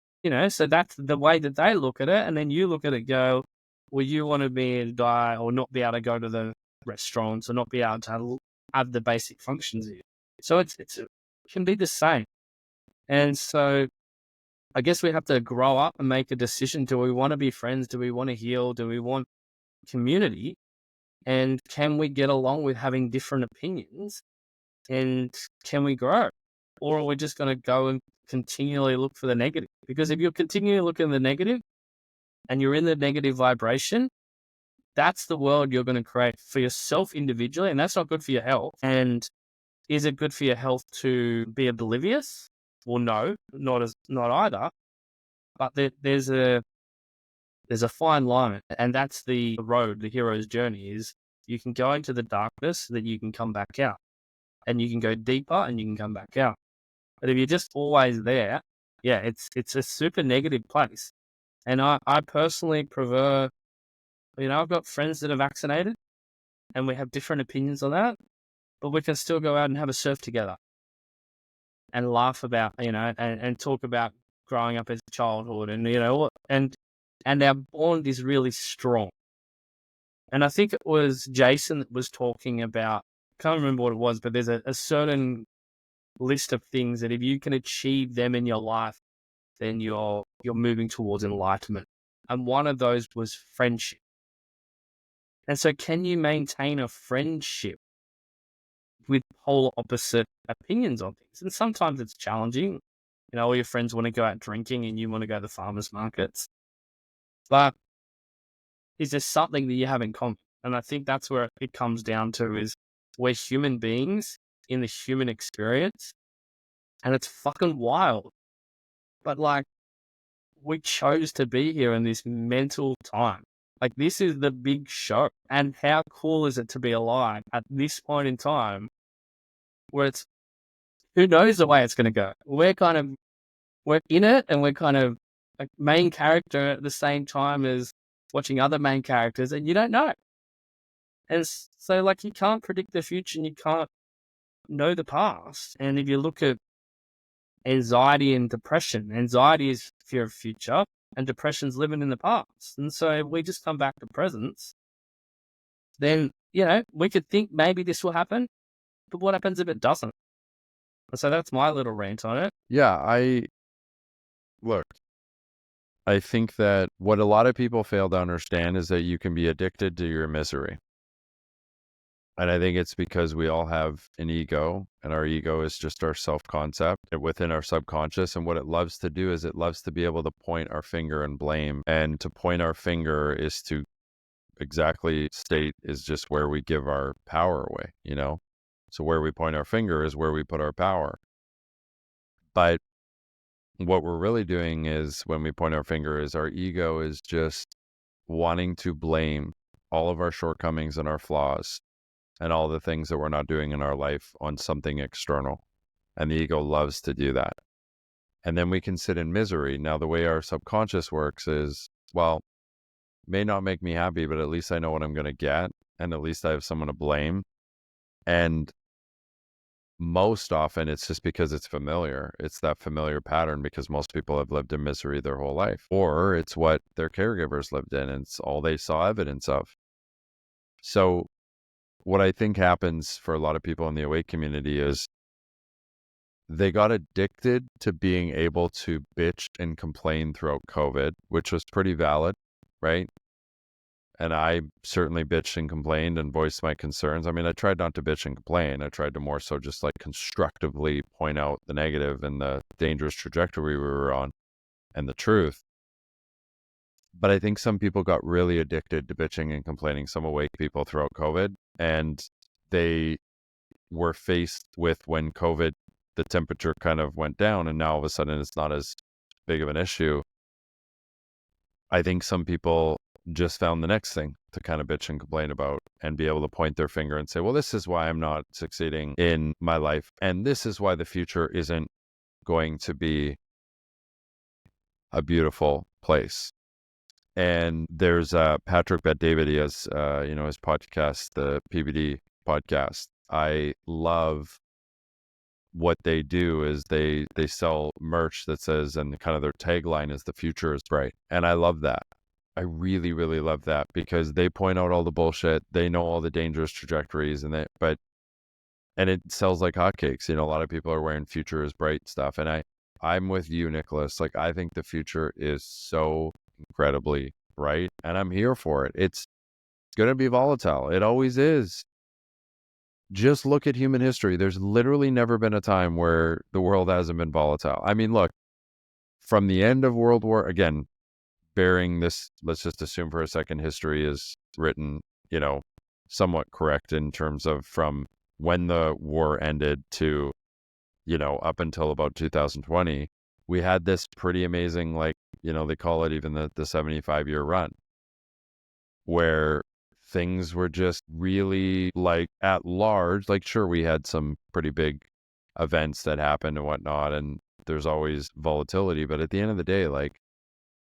So that's the way that they look at it. And then you look at it, go, well, you wanted me to die or not be able to go to the restaurants or not be able to have the basic functions here. So it can be the same. And so I guess we have to grow up and make a decision. Do we want to be friends? Do we want to heal? Do we want community? And can we get along with having different opinions? And can we grow? Or are we just going to go and continually look for the negative? Because if you're continually looking at the negative and you're in the negative vibration, that's the world you're going to create for yourself individually. And that's not good for your health. And is it good for your health to be oblivious? Well, no, not either. But there's a fine line, and that's the road, the hero's journey. Is you can go into the darkness, that you can come back out, and you can go deeper, and you can come back out. But if you're just always there, it's a super negative place. And I personally prefer, I've got friends that are vaccinated, and we have different opinions on that, but we can still go out and have a surf together, and laugh about, and talk about growing up as a childhood, and and our bond is really strong. And I think it was Jason that was talking about, can't remember what it was, but there's a certain list of things that if you can achieve them in your life, then you're moving towards enlightenment. And one of those was friendship. And so can you maintain a friendship with polar opposite opinions on things? And sometimes it's challenging. All your friends want to go out drinking and you want to go to the farmers markets. But is there something that you have in common? And I think that's where it comes down to, is we're human beings in the human experience, and it's fucking wild. But we chose to be here in this mental time. This is the big show. And how cool is it to be alive at this point in time where who knows the way it's going to go? We're in it, and we're kind of a main character at the same time as watching other main characters, and you don't know. And so you can't predict the future and you can't know the past. And if you look at anxiety and depression, anxiety is fear of future and depression's living in the past. And so if we just come back to presence, then, we could think maybe this will happen, but what happens if it doesn't? And so that's my little rant on it. Yeah, I think that what a lot of people fail to understand is that you can be addicted to your misery. And I think it's because we all have an ego, and our ego is just our self-concept within our subconscious. And what it loves to do is it loves to be able to point our finger and blame. And to point our finger is to exactly state is just where we give our power away, So where we point our finger is where we put our power. But what we're really doing is, when we point our finger, is our ego is just wanting to blame all of our shortcomings and our flaws and all the things that we're not doing in our life on something external. And the ego loves to do that. And then we can sit in misery. Now, the way our subconscious works is, well, may not make me happy, but at least I know what I'm going to get. And at least I have someone to blame. And most often it's just because it's familiar. It's that familiar pattern because most people have lived in misery their whole life, or it's what their caregivers lived in and it's all they saw evidence of. So what I think happens for a lot of people in the awake community is they got addicted to being able to bitch and complain throughout COVID, which was pretty valid, right? And I certainly bitched and complained and voiced my concerns. I mean, I tried not to bitch and complain. I tried to more so just like constructively point out the negative and the dangerous trajectory we were on and the truth. But I think some people got really addicted to bitching and complaining, some awake people throughout COVID. And they were faced with when COVID, the temperature kind of went down and now all of a sudden it's not as big of an issue. I think some people just found the next thing to kind of bitch and complain about and be able to point their finger and say, well, this is why I'm not succeeding in my life. And this is why the future isn't going to be a beautiful place. And there's Patrick Bet-David. He has, his podcast, the PBD podcast. I love what they do is they sell merch that says, and kind of their tagline is, the future is bright. And I love that. I really, really love that because they point out all the bullshit. They know all the dangerous trajectories and it sells like hotcakes. A lot of people are wearing future is bright stuff. And I'm with you, Nicholas. Like, I think the future is so incredibly bright and I'm here for it. It's going to be volatile. It always is. Just look at human history. There's literally never been a time where the world hasn't been volatile. I mean, look, from the end of World War, again, bearing this, let's just assume for a second history is written, somewhat correct in terms of from when the war ended to, up until about 2020, we had this pretty amazing, they call it even the 75-year run where things were just really like at large, like sure, we had some pretty big events that happened and whatnot, and there's always volatility, but at the end of the day, like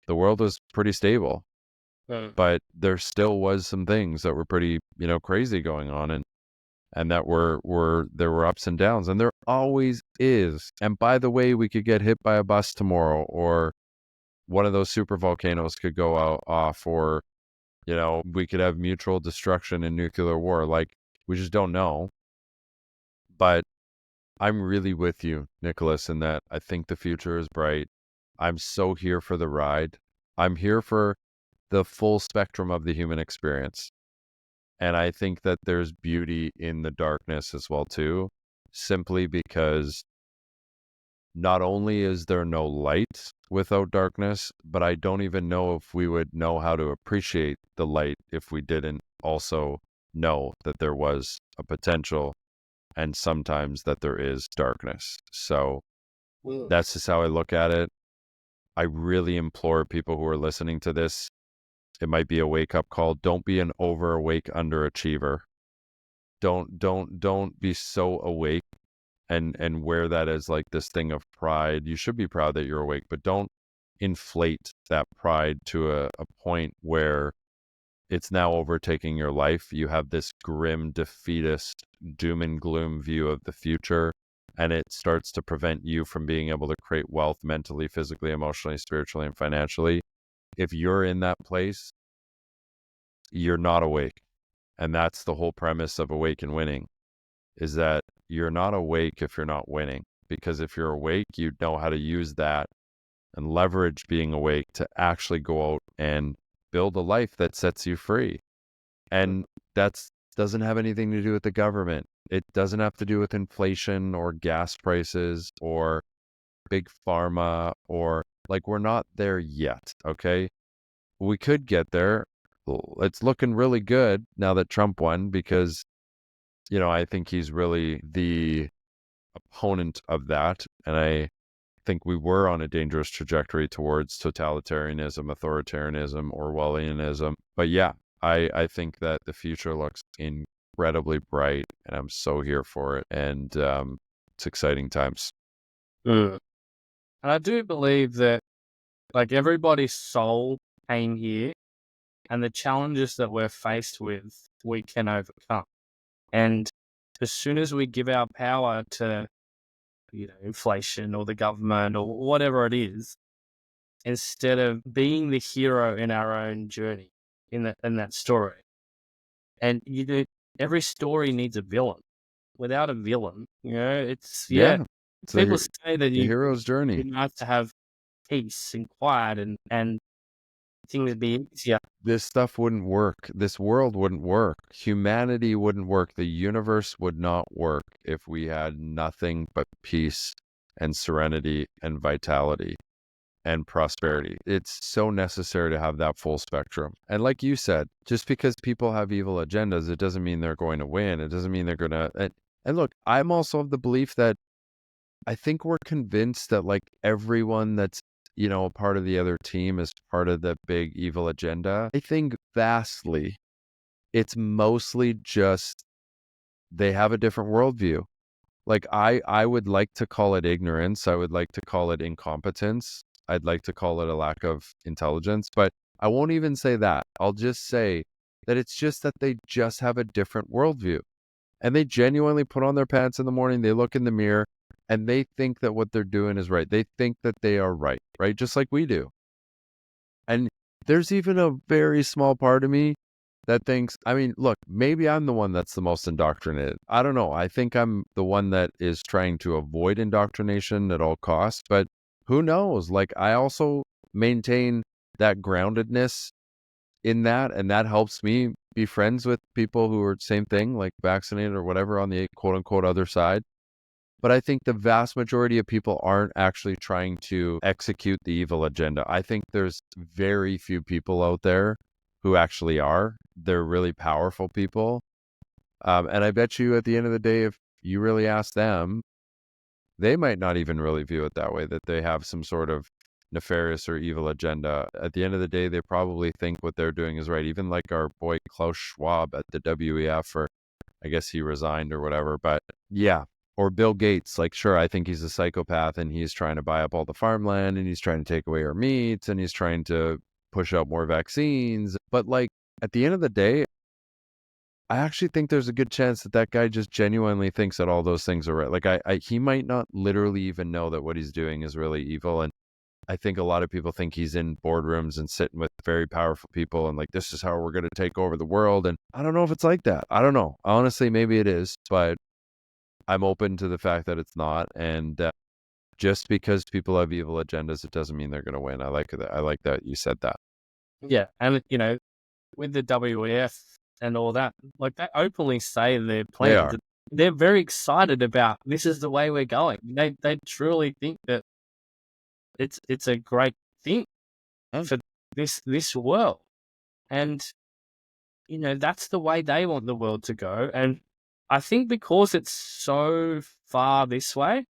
the world was pretty stable, but there still was some things that were pretty, crazy going on and that there were ups and downs and there always is. And by the way, we could get hit by a bus tomorrow or one of those super volcanoes could go off or we could have mutual destruction and nuclear war. Like, we just don't know. But I'm really with you, Nicholas, in that I think the future is bright. I'm so here for the ride. I'm here for the full spectrum of the human experience. And I think that there's beauty in the darkness as well, too, simply because not only is there no light without darkness, but I don't even know if we would know how to appreciate the light if we didn't also know that there was a potential and sometimes that there is darkness. So that's just how I look at it. I really implore people who are listening to this, it might be a wake-up call. Don't be an over-awake underachiever. Don't be so awake and wear that as like this thing of pride. You should be proud that you're awake, but don't inflate that pride to a point where it's now overtaking your life. You have this grim, defeatist, doom and gloom view of the future, and it starts to prevent you from being able to create wealth mentally, physically, emotionally, spiritually, and financially. If you're in that place, you're not awake. And that's the whole premise of Awake and Winning, is that you're not awake if you're not winning. Because if you're awake, you know how to use that and leverage being awake to actually go out and build a life that sets you free. And that doesn't have anything to do with the government. It doesn't have to do with inflation or gas prices or big pharma or we're not there yet. Okay. We could get there. It's looking really good now that Trump won because, I think he's really the opponent of that. And I think we were on a dangerous trajectory towards totalitarianism, authoritarianism, Orwellianism. But yeah, I think that the future looks incredibly bright and I'm so here for it. And it's exciting times. And I do believe that everybody's soul came here and the challenges that we're faced with, we can overcome. And as soon as we give our power to, inflation or the government or whatever it is, instead of being the hero in our own journey in that story. And every story needs a villain. Without a villain, it's Yeah. It's people say that the you hero's journey. have to have peace and quiet and things be easier. This stuff wouldn't work. This world wouldn't work. Humanity wouldn't work. The universe would not work if we had nothing but peace and serenity and vitality and prosperity. It's so necessary to have that full spectrum. And like you said, just because people have evil agendas, it doesn't mean they're going to win. It doesn't mean they're going to. And look, I'm also of the belief that I think we're convinced that like everyone that's, a part of the other team is part of the big evil agenda. I think vastly it's mostly just they have a different worldview. Like I would like to call it ignorance. I would like to call it incompetence. I'd like to call it a lack of intelligence, but I won't even say that. I'll just say that it's just that they just have a different worldview. And they genuinely put on their pants in the morning, they look in the mirror, and they think that what they're doing is right. They think that they are right? Just like we do. And there's even a very small part of me that thinks, I mean, look, maybe I'm the one that's the most indoctrinated. I don't know. I think I'm the one that is trying to avoid indoctrination at all costs, but who knows? Like, I also maintain that groundedness in that, and that helps me be friends with people who are same thing, like vaccinated or whatever on the quote unquote other side. But I think the vast majority of people aren't actually trying to execute the evil agenda. I think there's very few people out there who actually are. They're really powerful people. And I bet you at the end of the day, if you really ask them, they might not even really view it that way, that they have some sort of nefarious or evil agenda. At the end of the day, they probably think what they're doing is right. Even like our boy Klaus Schwab at the WEF, or I guess he resigned or whatever. But yeah, or Bill Gates, like, sure, I think he's a psychopath and he's trying to buy up all the farmland and he's trying to take away our meats and he's trying to push out more vaccines. But like at the end of the day, I actually think there's a good chance that that guy just genuinely thinks that all those things are right. Like he might not literally even know that what he's doing is really evil. And I think a lot of people think he's in boardrooms and sitting with very powerful people and like, this is how we're going to take over the world. And I don't know if it's like that. I don't know. Honestly, maybe it is, but I'm open to the fact that it's not. And just because people have evil agendas, it doesn't mean they're going to win. I like that. I like that you said that. Yeah, and with the WEF and all that, like they openly say their They plans. are. They're very excited about this is the way we're going. They truly think that it's a great thing for this world, and that's the way they want the world to go. And I think because it's so far this way,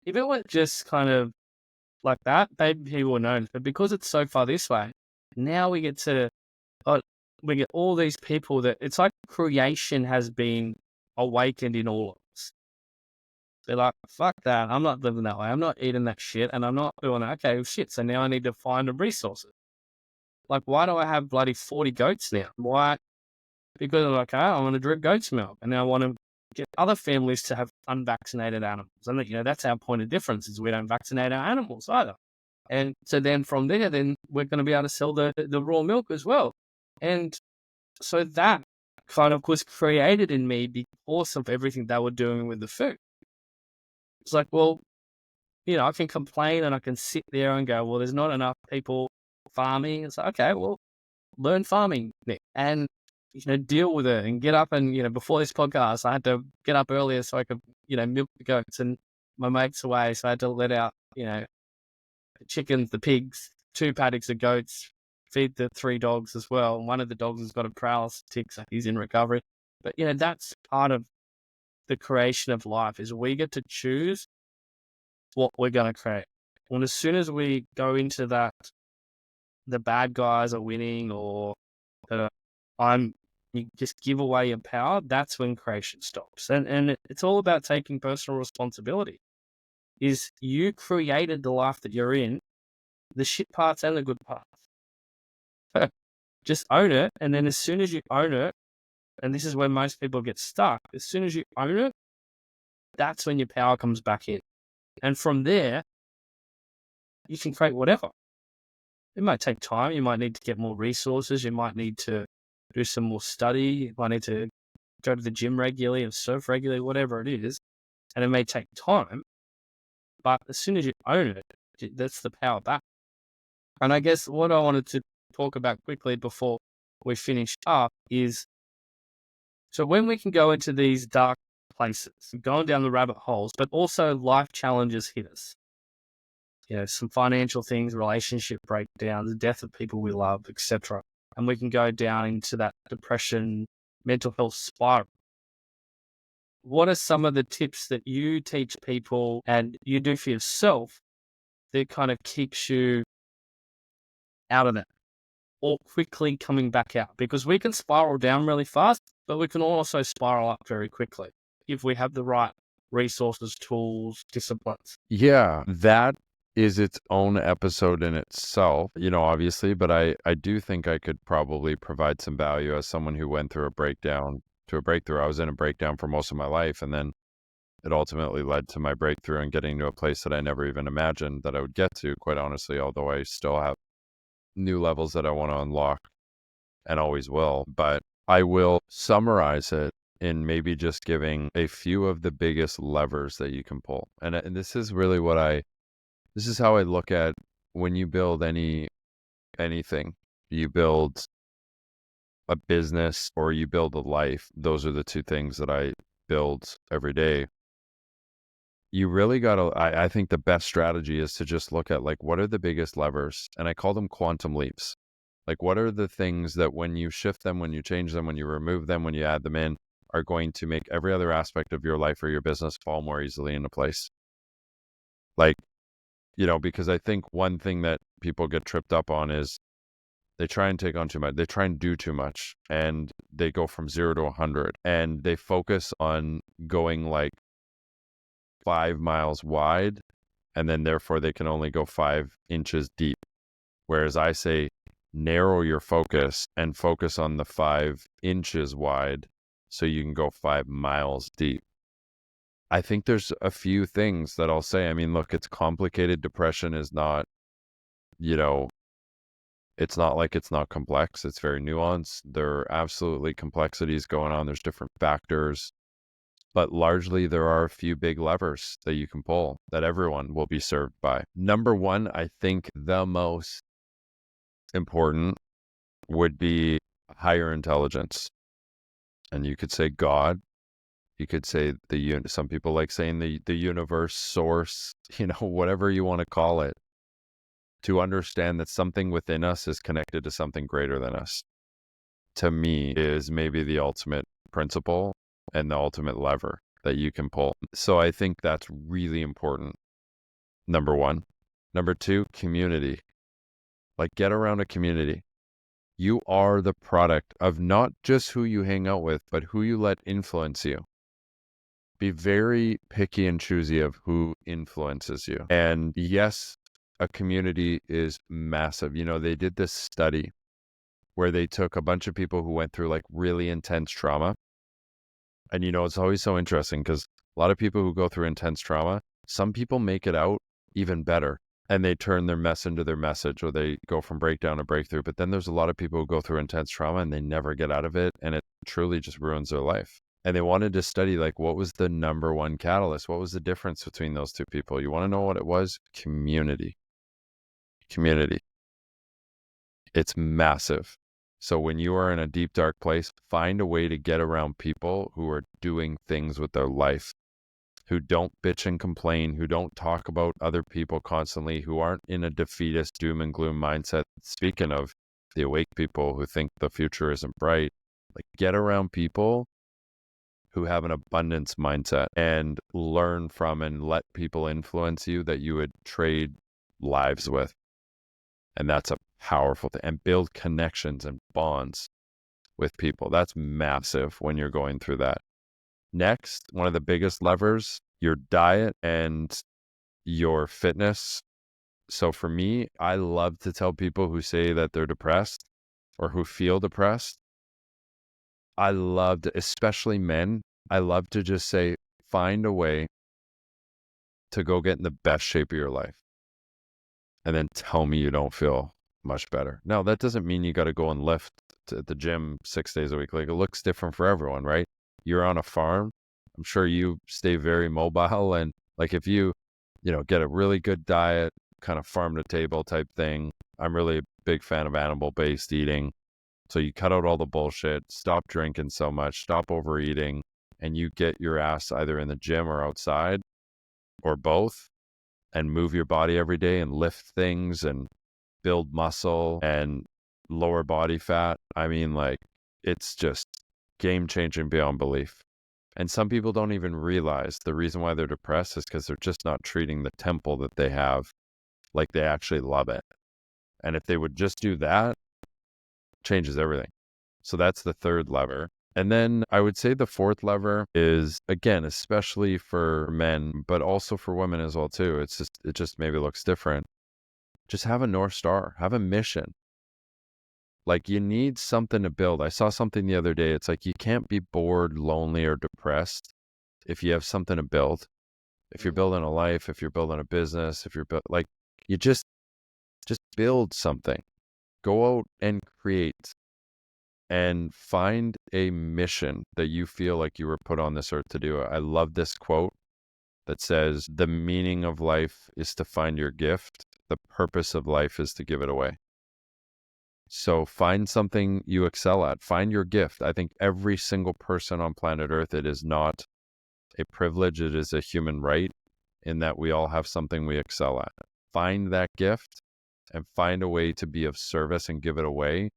if it were just kind of like that, maybe people would know. But because it's so far this way, now we get to we get all these people that it's like creation has been awakened in all of us. They're like, fuck that. I'm not living that way. I'm not eating that shit. And I'm not doing that. Okay, well, shit. So now I need to find the resources. Like, why do I have bloody 40 goats now? Why? Because I'm like, okay, I want to drink goat's milk. And now I want to get other families to have unvaccinated animals. And, that's our point of difference is we don't vaccinate our animals either. And so then from there, then we're going to be able to sell the raw milk as well. And so that kind of was created in me because of everything they were doing with the food. It's like, well, I can complain and I can sit there and go, well, there's not enough people farming. It's like, okay, well, learn farming, Nick, and, deal with it and get up and, before this podcast, I had to get up earlier so I could, milk the goats and my mate's away. So I had to let out, the chickens, the pigs, 2 paddocks of goats, feed the 3 dogs as well. One of the dogs has got a paralysis tick, so he's in recovery. But, that's part of the creation of life is we get to choose what we're going to create. And as soon as we go into that, the bad guys are winning or you just give away your power, that's when creation stops. And it's all about taking personal responsibility. Is you created the life that you're in, the shit parts and the good parts. Just own it. And then as soon as you own it, And this is where most people get stuck. As soon as you own it, that's when your power comes back in. And from there, you can create whatever. It might take time. You might need to get more resources. You might need to do some more study. You might need to go to the gym regularly and surf regularly, whatever it is. And it may take time. But as soon as you own it, that's the power back. And I guess what I wanted to talk about quickly before we finish up is, so when we can go into these dark places, going down the rabbit holes, but also life challenges hit us. Some financial things, relationship breakdowns, the death of people we love, etc. And we can go down into that depression, mental health spiral. What are some of the tips that you teach people and you do for yourself that kind of keeps you out of that or quickly coming back out? Because we can spiral down really fast, but we can also spiral up very quickly if we have the right resources, tools, disciplines. Yeah, that is its own episode in itself, obviously, but I do think I could probably provide some value as someone who went through a breakdown to a breakthrough. I was in a breakdown for most of my life, and then it ultimately led to my breakthrough and getting to a place that I never even imagined that I would get to, quite honestly, although I still have new levels that I want to unlock and always will. But I will summarize it in maybe just giving a few of the biggest levers that you can pull. And this is really this is how I look at when you build anything, you build a business or you build a life. Those are the two things that I build every day. You really got to, I think the best strategy is to just look at what are the biggest levers? And I call them quantum leaps. What are the things that when you shift them, when you change them, when you remove them, when you add them in, are going to make every other aspect of your life or your business fall more easily into place? Because I think one thing that people get tripped up on is they try and take on too much. They try and do too much, and they go from 0 to 100, and they focus on going 5 miles wide, and then therefore they can only go 5 inches deep. Whereas I say, narrow your focus and focus on the 5 inches wide so you can go 5 miles deep. I think there's a few things that I'll say. I mean, look, it's complicated. Depression is not, it's not like it's not complex. It's very nuanced. There are absolutely complexities going on. There's different factors, but largely there are a few big levers that you can pull that everyone will be served by. Number one, I think the most important would be higher intelligence. And you could say God. You could say some people like saying the universe, source, whatever you want to call it, to understand that something within us is connected to something greater than us, to me, is maybe the ultimate principle and the ultimate lever that you can pull. So I think that's really important. Number one. Number two, community. Get around a community. You are the product of not just who you hang out with, but who you let influence you. Be very picky and choosy of who influences you. And yes, a community is massive. They did this study where they took a bunch of people who went through really intense trauma. And it's always so interesting because a lot of people who go through intense trauma, some people make it out even better and they turn their mess into their message, or they go from breakdown to breakthrough. But then there's a lot of people who go through intense trauma and they never get out of it, and it truly just ruins their life. And they wanted to study what was the number one catalyst? What was the difference between those two people? You want to know what it was? Community. Community. It's massive. So when you are in a deep, dark place, find a way to get around people who are doing things with their life, who don't bitch and complain, who don't talk about other people constantly, who aren't in a defeatist doom and gloom mindset. Speaking of the awake people who think the future isn't bright, get around people who have an abundance mindset and learn from and let people influence you that you would trade lives with. And that's a powerful thing. And build connections and bonds with people. That's massive when you're going through that. Next, one of the biggest levers, your diet and your fitness. So for me, I love to tell people who say that they're depressed or who feel depressed, I love to, especially men, I love to just say, find a way to go get in the best shape of your life and then tell me you don't feel much better. Now, that doesn't mean you got to go and lift at the gym 6 days a week. Like, it looks different for everyone, right? You're on a farm. I'm sure you stay very mobile. And like, if you get a really good diet, kind of farm to table type thing. I'm really a big fan of animal-based eating. So you cut out all the bullshit, stop drinking so much, stop overeating, and you get your ass either in the gym or outside or both, and move your body every day and lift things and build muscle and lower body fat. I mean, like, it's just game changing beyond belief. And some people don't even realize the reason why they're depressed is because they're just not treating the temple that they have like they actually love it. And if they would just do that, changes everything. So that's the third lever. And then I would say the fourth lever is, again, especially for men, but also for women as well too. It just maybe looks different. Just have a North Star, have a mission. Like, you need something to build. I saw something the other day. It's like, you can't be bored, lonely, or depressed if you have something to build. If you're building a life, if you're building a business, if you're like, you just build something. Go out and create and find a mission that you feel like you were put on this earth to do. I love this quote that says, the meaning of life is to find your gift. The purpose of life is to give it away. So find something you excel at. Find your gift. I think every single person on planet Earth, it is not a privilege. It is a human right in that we all have something we excel at. Find that gift and find a way to be of service and give it away.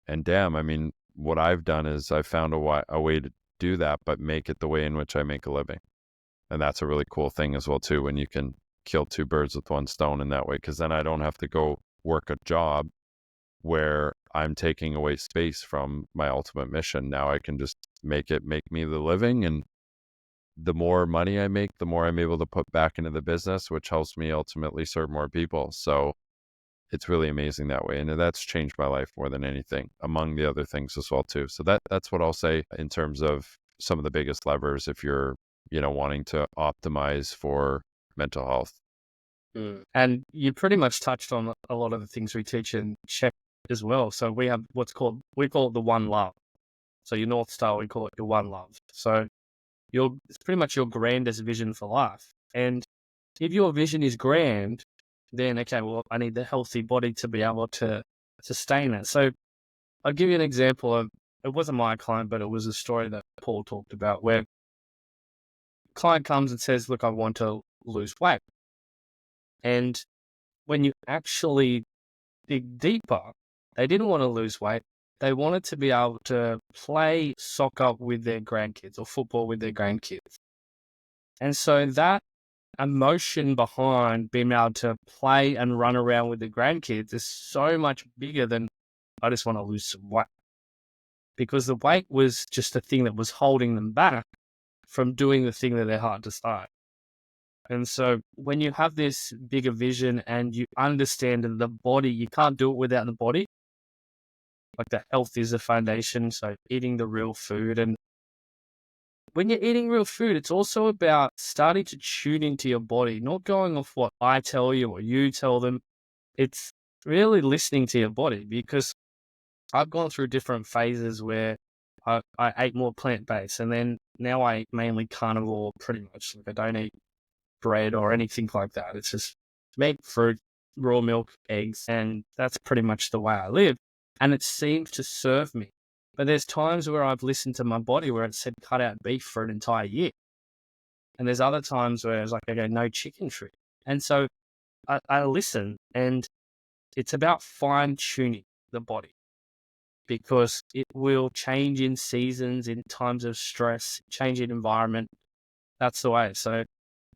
And damn, I mean, what I've done is I found a way to do that, but make it the way in which I make a living. And that's a really cool thing as well, too, when you can kill two birds with one stone in that way, because then I don't have to go work a job where I'm taking away space from my ultimate mission. Now I can just make me the living. And the more money I make, the more I'm able to put back into the business, which helps me ultimately serve more people. So it's really amazing that way. And that's changed my life more than anything, among the other things as well, too. So that's what I'll say in terms of some of the biggest levers if you're, wanting to optimize for mental health. And you pretty much touched on a lot of the things we teach in Check as well. So we have we call it the one love. So your North Star, we call it your one love. So it's pretty much your grandest vision for life. And if your vision is grand, then, okay, well, I need the healthy body to be able to sustain it. So I'll give you an example of, it wasn't my client, but it was a story that Paul talked about where client comes and says, look, I want to lose weight. And when you actually dig deeper, they didn't want to lose weight. They wanted to be able to play soccer with their grandkids or football with their grandkids. And so that emotion behind being able to play and run around with the grandkids is so much bigger than, I just want to lose some weight. Because the weight was just a thing that was holding them back from doing the thing that they're hard to start. And so when you have this bigger vision and you understand that the body, you can't do it without the body. Like, the health is the foundation. So eating the real food. And when you're eating real food, it's also about starting to tune into your body, not going off what I tell you or you tell them. It's really listening to your body, because I've gone through different phases where I ate more plant-based, and then now I eat mainly carnivore pretty much. Like, I don't eat bread or anything like that. It's just meat, fruit, raw milk, eggs, and that's pretty much the way I live. And it seems to serve me. But there's times where I've listened to my body where it said cut out beef for an entire year. And there's other times where it's like, okay, no chicken for it. And so I listen, and it's about fine-tuning the body, because it will change in seasons, in times of stress, change in environment. That's the way. So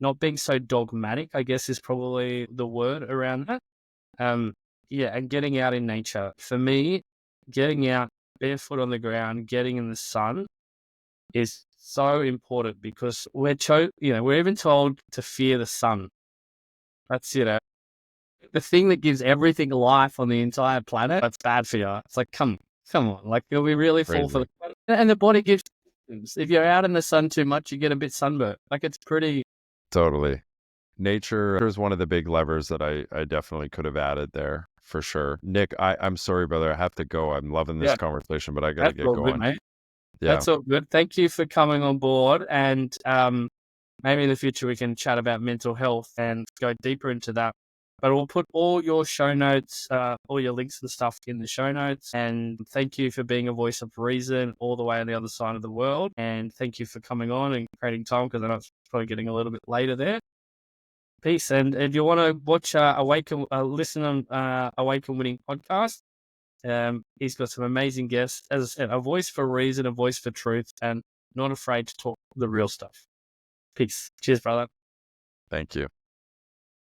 not being so dogmatic, I guess, is probably the word around that. Yeah, and getting out in nature. For me, getting out barefoot on the ground, getting in the sun is so important, because we're even told to fear the sun. That's, the thing that gives everything life on the entire planet. That's bad for you. It's like, come, Come on, like you'll be really full for Crazy. the sun. And the body gives symptoms. If you're out in the sun too much, you get a bit sunburnt. Like it's pretty. Totally. Nature is one of the big levers that I definitely could have added there for sure. Nick, I'm sorry, brother. I have to go. I'm loving this Yeah, conversation, but I got to that's get all good, going. mate. Yeah, That's all good. Thank you for coming on board. And maybe in the future we can chat about mental health and go deeper into that. But we'll put all your show notes, all your links and stuff in the show notes. And thank you for being a voice of reason all the way on the other side of the world. And thank you for coming on and creating time, because I know it's probably getting a little bit later there. Peace. And if you want to watch listen on Awaken Winning podcast, he's got some amazing guests. As I said, a voice for reason, a voice for truth, and not afraid to talk the real stuff. Peace. Cheers, brother. thank you.